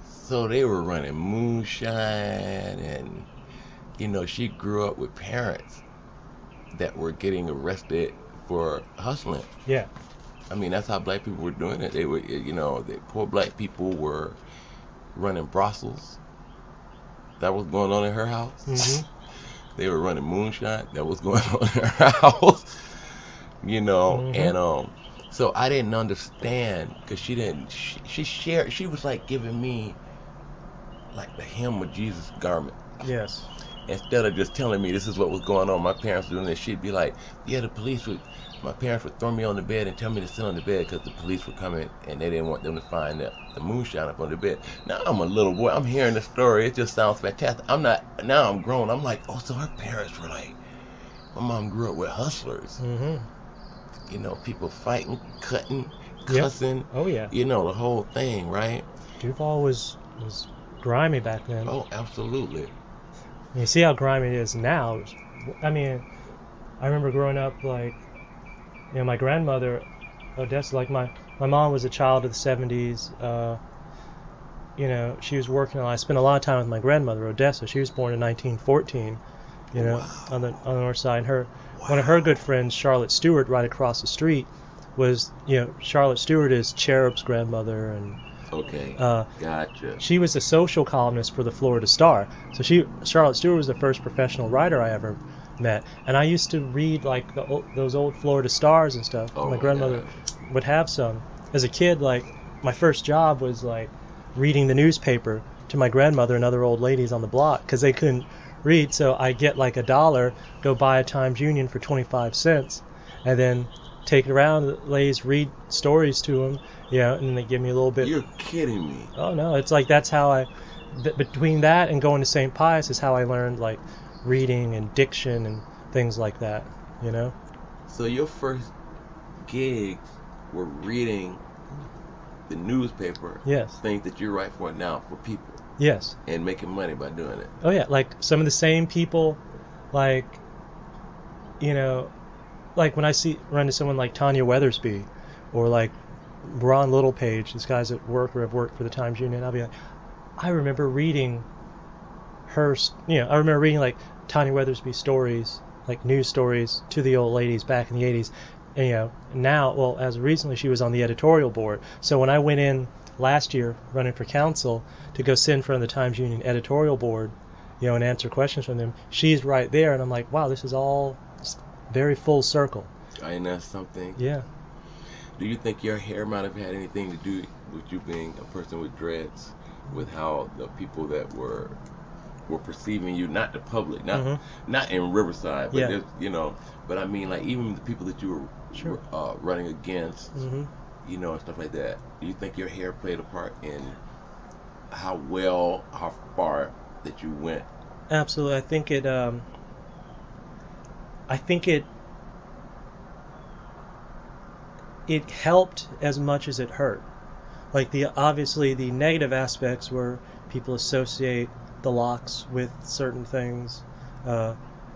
So they were running moonshine, and you know, she grew up with parents that were getting arrested for hustling. Yeah. I mean, that's how black people were doing it. They were, you know, the poor black people were running brothels. That was going on in her house. They were running moonshine. That was going on in her house. You know, and so I didn't understand because she didn't. She shared. She was like giving me like the hem of Jesus' garment. Yes. Instead of just telling me this is what was going on, my parents were doing this. She'd be like, yeah, the police would. My parents would throw me on the bed and tell me to sit on the bed because the police were coming and they didn't want them to find the moonshine up on the bed. Now I'm a little boy. I'm hearing the story. It just sounds fantastic. I'm not. Now I'm grown. I'm like, oh, so her parents were like, my mom grew up with hustlers. You know, people fighting, cutting, cussing. Yep. Oh yeah. You know, the whole thing, right? Duval was grimy back then. Oh, absolutely. You see how grimy it is now. I mean, I remember growing up, like, you know, my grandmother, Odessa, like my mom was a child of the 70s. You know, she was working. I spent a lot of time with my grandmother, Odessa. She was born in 1914. You know, on the north side. And one of her good friends, Charlotte Stewart, right across the street, was, you know, Charlotte Stewart is Cherub's grandmother, and okay, gotcha. She was a social columnist for the Florida Star. So Charlotte Stewart was the first professional writer I ever met, and I used to read like those old Florida Stars and stuff. My grandmother would have some. As a kid, like my first job was like reading the newspaper to my grandmother and other old ladies on the block because they couldn't read. So I get like $1, go buy a Times Union for 25 cents, and then take it around. The ladies read stories to them, you know, and then they give me a little bit. You're kidding me. Oh no, it's like that's how between that and going to St. Pius is how I learned like reading and diction and things like that, you know. So your first gigs were reading the newspaper. Yes. Things that you write for now for people. Yes. And making money by doing it. Oh yeah, like some of the same people, like, you know, like when I run into someone like Tanya Weathersby, or like Ron Littlepage, these guys at work or have worked for the Times Union, I'll be like, I remember reading her, you know, I remember reading like Tanya Weathersby stories, like news stories to the old ladies back in the 80s. And, you know, now, well, as recently she was on the editorial board. So when I went in last year running for council to go sit in front of the Times Union editorial board, you know, and answer questions from them, she's right there, and I'm like, wow, this is all very full circle. Ain't that something? Yeah. Do you think your hair might have had anything to do with you being a person with dreads, with how the people that were perceiving you, not the public, not in Riverside, but just, you know, but I mean, like even the people that you were running against, you know, and stuff like that. Do you think your hair played a part in how far that you went? Absolutely. I think it helped as much as it hurt. Like obviously the negative aspects were people associate the locks with certain things.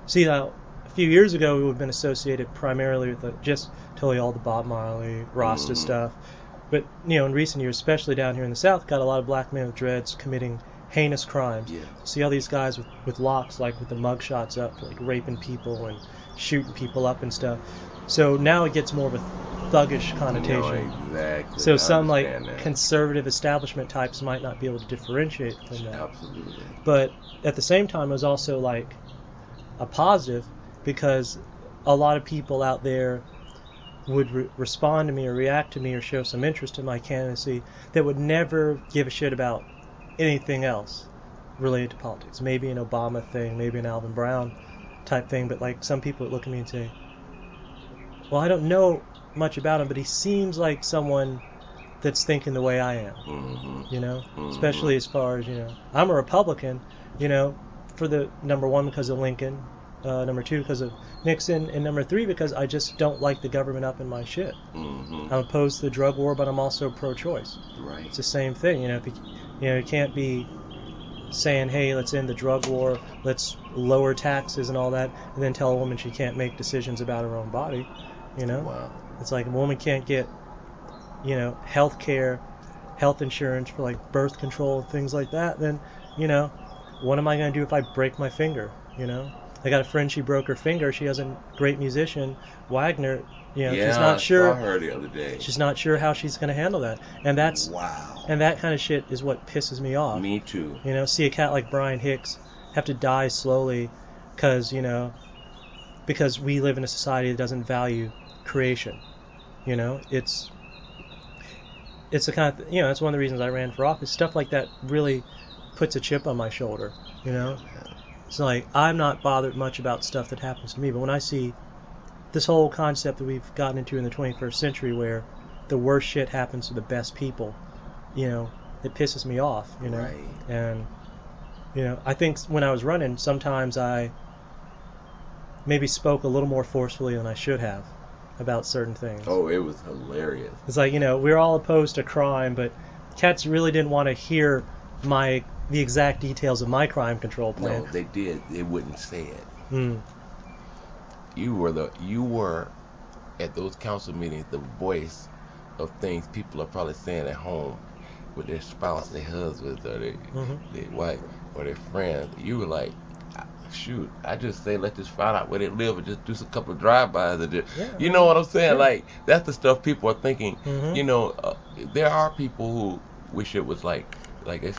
See, now a few years ago we would have been associated primarily with just totally all the Bob Marley, Rasta stuff. But, you know, in recent years, especially down here in the South, got a lot of black men with dreads committing heinous crimes. Yeah. See all these guys with locks, like with the mug shots up, like raping people and shooting people up and stuff. So now it gets more of a thuggish connotation. No, exactly. So some like conservative establishment types might not be able to differentiate from that. Absolutely. But at the same time, it was also like a positive because a lot of people out there would respond to me or react to me or show some interest in my candidacy that would never give a shit about anything else related to politics. Maybe an Obama thing, maybe an Alvin Brown type thing, but like some people would look at me and say, well, I don't know much about him, but he seems like someone that's thinking the way I am, you know, especially as far as, you know, I'm a Republican, you know, for the number one because of Lincoln, number two because of Nixon, and number three because I just don't like the government up in my shit. I'm opposed to the drug war, but I'm also pro-choice. Right. It's the same thing, you know. If you can't be saying, hey, let's end the drug war, let's lower taxes and all that, and then tell a woman she can't make decisions about her own body, you know. Wow. It's like a woman can't get, you know, health care, health insurance for like birth control, things like that, then, you know, what am I going to do if I break my finger, you know? I got a friend, she broke her finger. She has a great musician, Wagner. You know, she's not sure. I saw her the other day. She's not sure how she's going to handle that, and that's and that kind of shit is what pisses me off. Me too. You know, see a cat like Brian Hicks have to die slowly, because we live in a society that doesn't value creation. You know, it's the kind of that's one of the reasons I ran for office. Stuff like that really puts a chip on my shoulder. You know. It's like, I'm not bothered much about stuff that happens to me, but when I see this whole concept that we've gotten into in the 21st century where the worst shit happens to the best people, you know, it pisses me off, you know. Right. And, you know, I think when I was running, sometimes I maybe spoke a little more forcefully than I should have about certain things. Oh, it was hilarious. It's like, you know, we're all opposed to crime, but cats really didn't want to hear the exact details of my crime control plan. No, they did. They wouldn't say it. Mm. You were at those council meetings the voice of things people are probably saying at home with their spouse, their husbands, or their wife, or their friends. You were like, shoot, I just say let's just find out where they live and just do a couple of drive-bys. You know what I'm saying? Yeah. Like, that's the stuff people are thinking. You know, there are people who wish it was like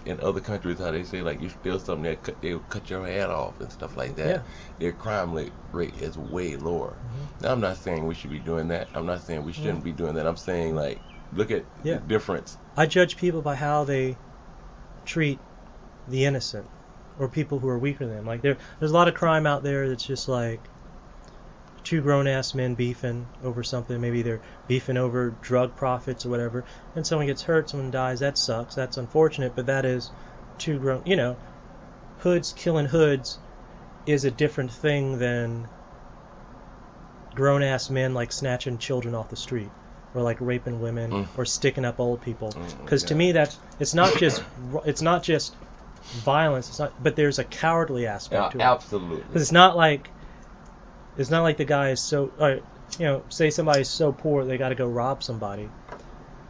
in other countries, how they say, like, you steal something, they'll cut your head off and stuff like that. Yeah. Their crime rate is way lower. Now, I'm not saying we should be doing that. I'm not saying we shouldn't be doing that. I'm saying, like, look at the difference. I judge people by how they treat the innocent or people who are weaker than them. Like, there's a lot of crime out there that's just like two grown-ass men beefing over something. Maybe they're beefing over drug profits or whatever, and someone gets hurt, someone dies. That sucks. That's unfortunate, but that is two grown... You know, hoods killing hoods is a different thing than grown-ass men, like, snatching children off the street or, like, raping women or sticking up old people. Because to me, it's not just violence, but there's a cowardly aspect to it. Absolutely. Because it's not like the guy is so, say somebody's so poor they got to go rob somebody.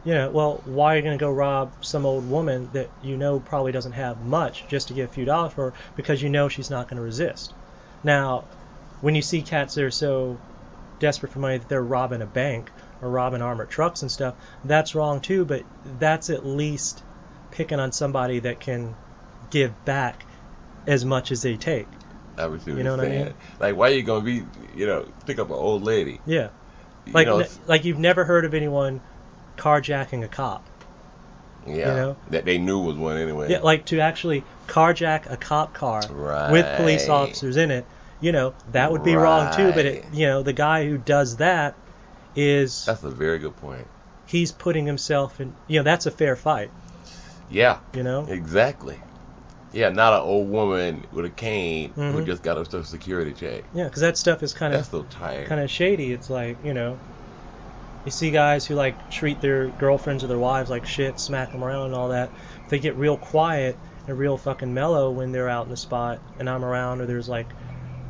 You know, well, why are you going to go rob some old woman that you know probably doesn't have much just to get a few dollars for her, because you know she's not going to resist? Now, when you see cats that are so desperate for money that they're robbing a bank or robbing armored trucks and stuff, that's wrong too, but that's at least picking on somebody that can give back as much as they take. I was you know what I mean? Like, why are you gonna be, pick up an old lady? Yeah. Like you've never heard of anyone carjacking a cop. Yeah. You know? That they knew was one anyway. Yeah, like to actually carjack a cop car with police officers in it, that would be wrong too, but the guy who does that is... That's a very good point. He's putting himself in, that's a fair fight. Yeah. Exactly. Yeah, not an old woman with a cane who just got a Social Security check. Yeah, because that stuff is kind of shady. It's like, you see guys who like treat their girlfriends or their wives like shit, smack them around and all that. They get real quiet and real fucking mellow when they're out in the spot and I'm around, or there's like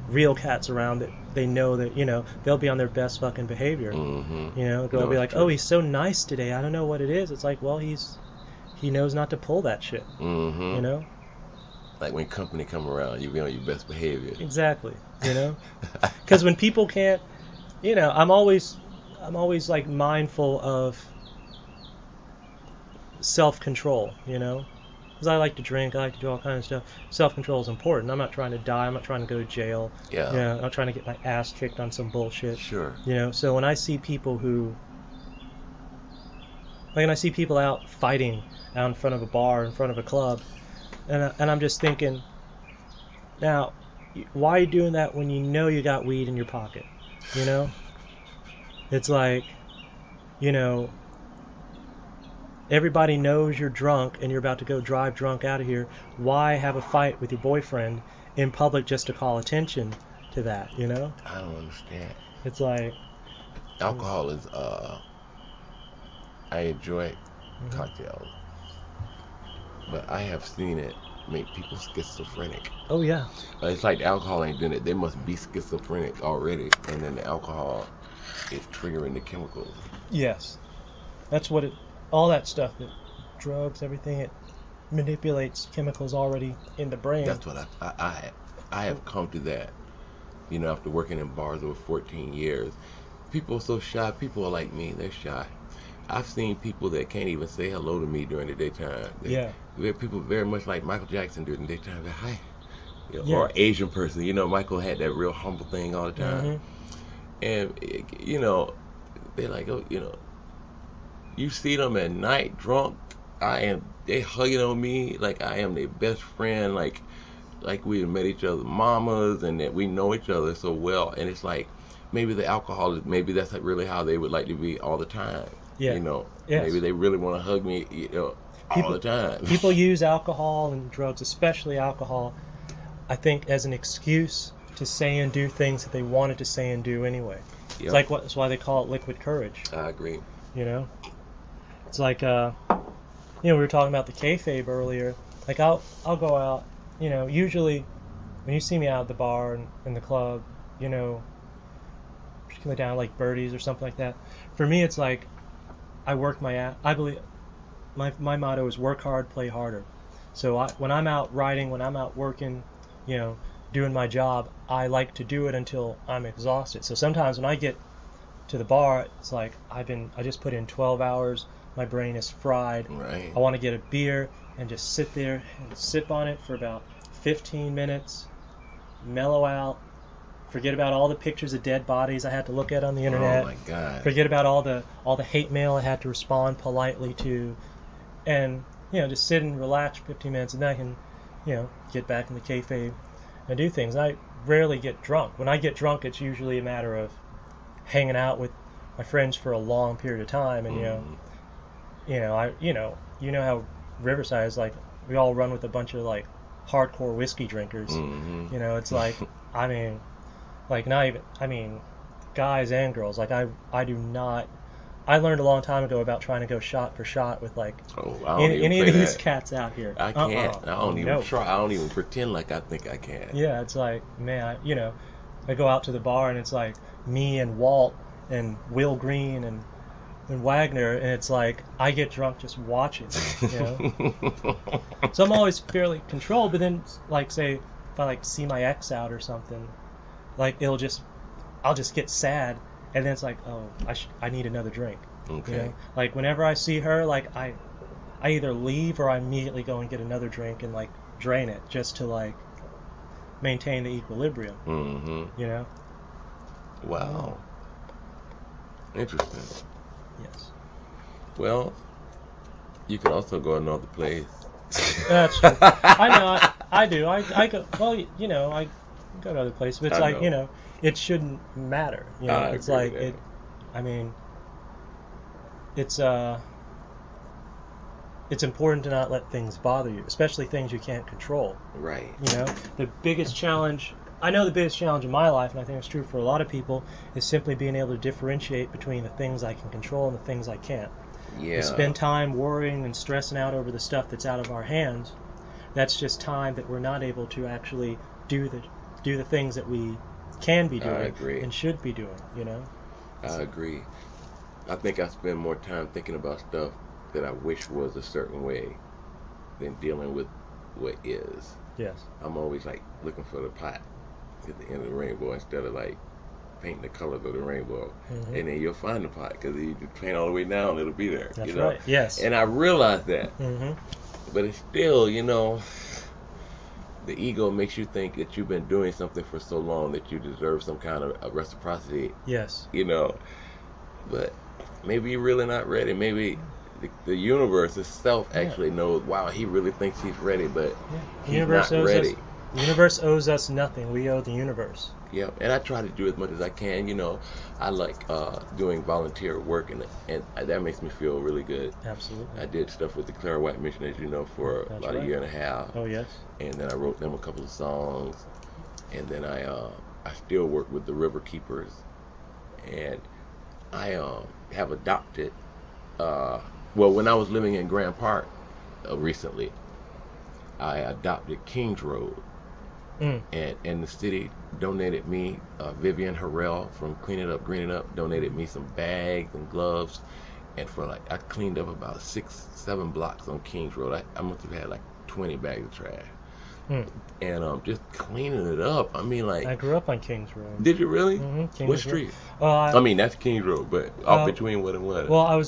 real cats around that they know that, they'll be on their best fucking behavior. The girl will be like, oh, he's so nice today. I don't know what it is. It's like, well, he knows not to pull that shit. Like when company come around, you be on your best behavior. Exactly. Because when people can't, I'm always like mindful of self-control. because I like to drink, I like to do all kinds of stuff. Self-control is important. I'm not trying to die. I'm not trying to go to jail. Yeah. You know, I'm not trying to get my ass kicked on some bullshit. Sure. You know, so when I see people who, like, when I see people out fighting out in front of a bar, in front of a club, and I'm just thinking, now, why are you doing that when you know you got weed in your pocket? You know? It's like, you know, everybody knows you're drunk and you're about to go drive drunk out of here. Why have a fight with your boyfriend in public just to call attention to that, you know? I don't understand. It's like... Alcohol is, I enjoy Mhm. cocktails, but I have seen it make people schizophrenic. Oh, yeah. It's like the alcohol ain't doing it. They must be schizophrenic already, and then the alcohol is triggering the chemicals. Yes. That's what it... All that stuff, that drugs, everything, it manipulates chemicals already in the brain. That's what I have come to that. You know, after working in bars over 14 years, people are so shy. People are like me. They're shy. I've seen people that can't even say hello to me during the daytime. People very much like Michael Jackson during the daytime. They're, hi. You know, Yeah. Or Asian person. You know, Michael had that real humble thing all the time. Mhm. And, you know, they're like, oh, you know, you see them at night drunk. They hugging on me like I am their best friend. Like we met each other's mamas and that we know each other so well. And it's like, maybe the alcohol, maybe that's really how they would like to be all the time. Yeah. You know, Yes. maybe they really want to hug me, you know, all the time. People use alcohol and drugs, especially alcohol, I think, as an excuse to say and do things that they wanted to say and do anyway. Yep. It's like that's why they call it liquid courage. I agree. You know, it's like you know, we were talking about the kayfabe earlier. Like I'll go out. You know, usually when you see me out at the bar and in the club, you know, particularly down like Birdies or something like that. For me, it's like I work my ass. I believe my motto is work hard, play harder. So when I'm out riding, when I'm out working, you know, doing my job, I like to do it until I'm exhausted. So sometimes when I get to the bar, it's like I just put in 12 hours. My brain is fried. Right. I want to get a beer and just sit there and sip on it for about 15 minutes, mellow out, forget about all the pictures of dead bodies I had to look at on the internet. Oh my God. Forget about all the hate mail I had to respond politely to, and you know, just sit and relax for 15 minutes, and then I can, you know, get back in the kayfabe and do things. I rarely get drunk. When I get drunk, it's usually a matter of hanging out with my friends for a long period of time, and you know how Riverside is like. We all run with a bunch of like hardcore whiskey drinkers. Mm-hmm. You know, it's like I mean, like not even guys and girls. Like I do not. I learned a long time ago about trying to go shot for shot with like I don't even any of play these that. cats out here. I can't. I don't even No. try. I don't even pretend like I think I can. Yeah, it's like, man, you know, I go out to the bar and it's like me and Walt and Will Green and Wagner, and it's like I get drunk just watching, you know. So I'm always fairly controlled, but then like say if I like see my ex out or something, like I'll just get sad, and then it's like, oh, I need another drink. Okay. You know? Like whenever I see her, like I either leave or I immediately go and get another drink and like drain it just to like maintain the equilibrium. Mm-hmm. You know. Wow. Interesting. Yes. Well, you can also go another place. That's true. I know. I do. I go. Well, you know, I go to other places, but it's I like know. you know, it shouldn't matter. You know, I it's agree like with it. that. I mean, it's important to not let things bother you, especially things you can't control. Right. You know, the biggest challenge. I know the biggest challenge in my life, and I think it's true for a lot of people, is simply being able to differentiate between the things I can control and the things I can't. Yeah. We spend time worrying and stressing out over the stuff that's out of our hands. That's just time that we're not able to actually do the things that we can be I doing agree. and should be doing, you know? I agree. I think I spend more time thinking about stuff that I wish was a certain way than dealing with what is. Yes. I'm always like looking for the pot at the end of the rainbow instead of like painting the colors of the rainbow. Mm-hmm. And then you'll find the pot because you paint all the way down, it'll be there. That's you know? right. Yes. And I realized that. Mm-hmm. But it's still, the ego makes you think that you've been doing something for so long that you deserve some kind of a reciprocity, Yes. But maybe you're really not ready. Maybe the universe itself actually knows, wow, he really thinks he's ready, but he's not ready. The universe owes us nothing. We owe the universe. Yeah, and I try to do as much as I can. I like doing volunteer work, and that makes me feel really good. Absolutely. I did stuff with the Clara White Mission, as you know, for about a year and a half. Oh, yes. And then I wrote them a couple of songs, and then I still work with the River Keepers, and I have adopted. Well, when I was living in Grand Park recently, I adopted Kings Road. And the city donated me, Vivian Harrell from Clean It Up, Green It Up, donated me some bags and gloves. And I cleaned up about 6-7 blocks on Kings Road. I must have had like 20 bags of trash. And just cleaning it up. I mean, like, I grew up on Kings Road. Did you really? Mm-hmm. What street? I mean, that's Kings Road, but off between what and what? Well, I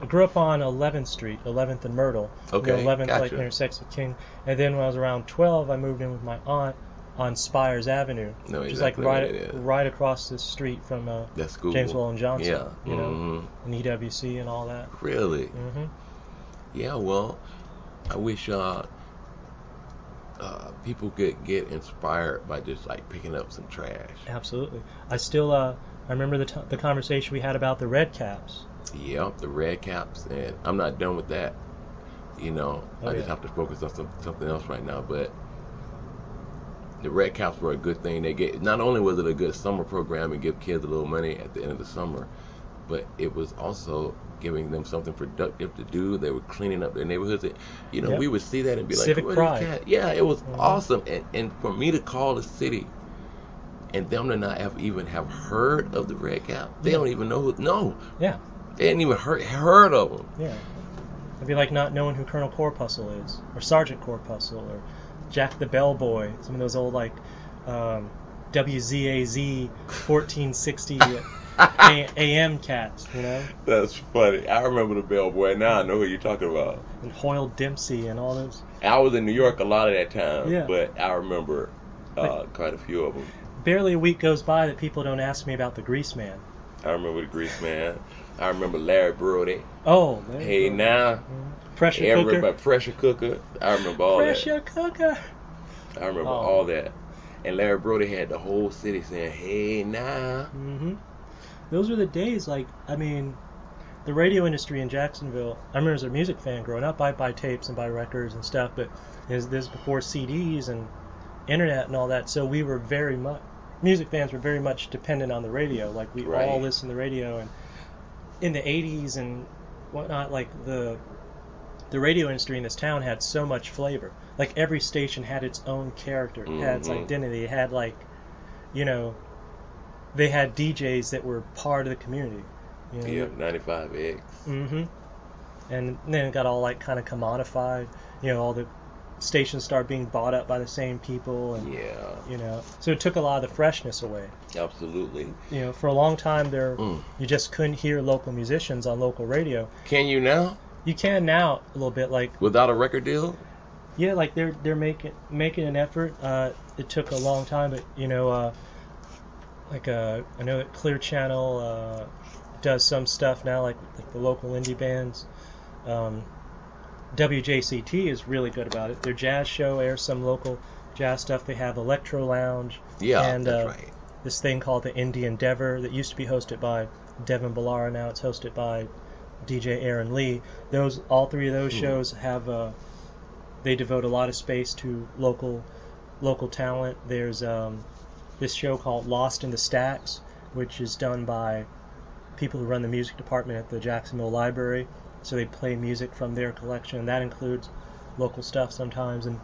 grew up on 11th Street, 11th and Myrtle. Okay, 11th gotcha. like intersects with King. And then when I was around 12, I moved in with my aunt on Spires Avenue, which exactly is like right across the street from that's cool. James Weldon Johnson. Yeah. And EWC and all that. Really? Mm-hmm. Yeah, well, I wish people could get inspired by just like picking up some trash. Absolutely. I still I remember the conversation we had about the red caps. Yep, the red caps, and I'm not done with that. I just have to focus on something else right now. But the red caps were a good thing. Not only was it a good summer program and give kids a little money at the end of the summer, but it was also giving them something productive to do. They were cleaning up their neighborhoods. We would see that and be like, civic pride. Yeah, it was awesome. And for me to call the city and them to not even have heard of the red cap, they don't even know Yeah. They hadn't even heard of them. Yeah. It'd be like not knowing who Colonel Corpuscle is, or Sergeant Corpuscle, or Jack the Bellboy, some of those old like WZAZ 1460 AM cats, That's funny. I remember the Bellboy. Now I know who you're talking about. And Hoyle Dempsey and all those. I was in New York a lot of that time, but I remember quite a few of them. Barely a week goes by that people don't ask me about the Grease Man. I remember the Grease Man. I remember Larry Brody. Oh, hey now. Pressure cooker. Pressure cooker. I remember all Pressure cooker. I remember all that. And Larry Brody had the whole city saying, hey now. Mm-hmm. Those were the days, the radio industry in Jacksonville, I remember as a music fan growing up, I'd buy tapes and buy records and stuff, but this was before CDs and internet and all that, so we were music fans were very much dependent on the radio. Like, we all listened to the radio, and in the 80s and whatnot, like, the radio industry in this town had so much flavor. Like, every station had its own character, had its identity. It had, they had DJs that were part of the community. 95X. Mm-hmm. And then it got all, kind of commodified. All the stations started being bought up by the same people. And, so it took a lot of the freshness away. Absolutely. For a long time you just couldn't hear local musicians on local radio. Can you now? You can now a little bit, without a record deal? Yeah, they're making an effort. It took a long time, but I know that Clear Channel does some stuff now, like the local indie bands. WJCT is really good about it. Their jazz show airs some local jazz stuff. They have Electro Lounge. Yeah, and that's right. This thing called the Indie Endeavor that used to be hosted by Devin Ballara. Now it's hosted by DJ Aaron Lee. All three of those shows have they devote a lot of space to local talent. There's this show called Lost in the Stacks, which is done by people who run the music department at the Jacksonville Library. So they play music from their collection, and that includes local stuff sometimes. And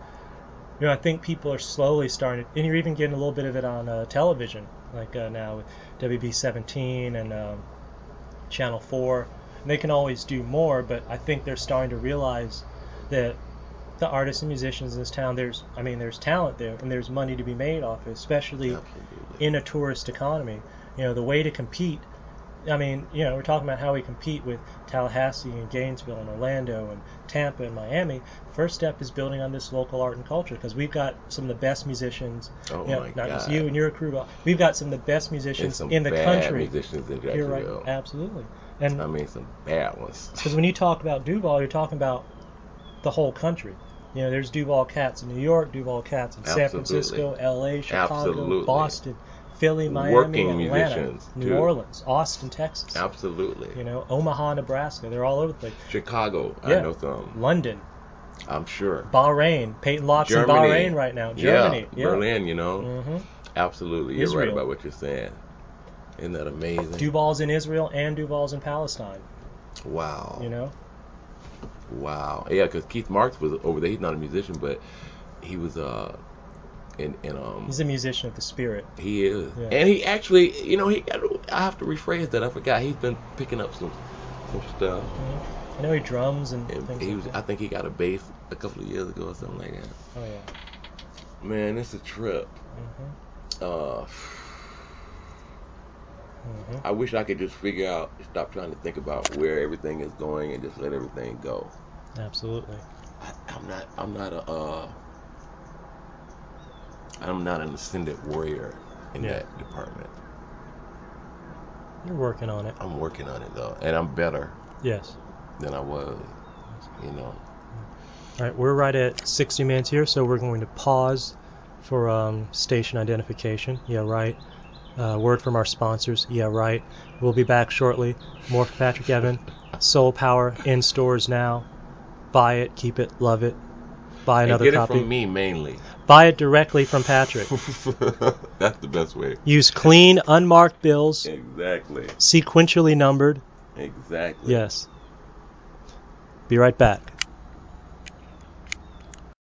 I think people are slowly starting, and you're even getting a little bit of it on television, now with WB17 and Channel 4. And they can always do more, but I think they're starting to realize that the artists and musicians in this town, there's talent there, and there's money to be made off it, especially in a tourist economy. The way to compete I mean, you know, we're talking about how we compete with Tallahassee and Gainesville and Orlando and Tampa and Miami. First step is building on this local art and culture, because we've got some of the best musicians. Oh You know, my not just God. you and your crew, but we've got some of the best And musicians some in the bad country. musicians in You're right, Jacksonville. absolutely. And I mean, some bad ones. because when you talk about Duval, you're talking about the whole country. You know, there's Duval cats in New York, Duval cats in San Absolutely. Francisco, L.A., Chicago, Absolutely. Boston, Philly, Miami, Working Atlanta, musicians, New too. Orleans, Austin, Texas. Absolutely. You know, Omaha, Nebraska. They're all over the place. Chicago, Yeah. I know some. London, I'm sure. Bahrain. Peyton Lott's in Germany. Bahrain right now. Germany. Yeah, Berlin, you know. hmm Absolutely. You're right Israel. about what you're saying. Isn't that amazing? Duval's in Israel and Duval's in Palestine. Wow. You know? Wow. Yeah, because Keith Marks was over there. He's not a musician, but he was He's a musician of the spirit. he is. Yeah. And he actually, you know, I have to rephrase that. I forgot. He's been picking up some stuff. I know he drums and And things he like was, that. I think he got a bass a couple of years ago or something like that. Oh, yeah. Man, it's a trip. hmm I wish I could just figure out, stop trying to think about where everything is going and just let everything go. Absolutely. I'm not an ascendant warrior in Yeah. that department. You're working on it. I'm working on it though, and I'm better Yes. than I was. You know. All right, we're right at 60 minutes here, so we're going to pause for station identification. Yeah, right. Word from our sponsors. Yeah, right. We'll be back shortly. More from Patrick Evan. Soul Power in stores now. Buy it, keep it, love it. Buy another And get copy. it from me mainly. Buy it directly from Patrick. That's the best way. Use clean, unmarked bills, Exactly. sequentially numbered. Exactly. Yes. Be right back.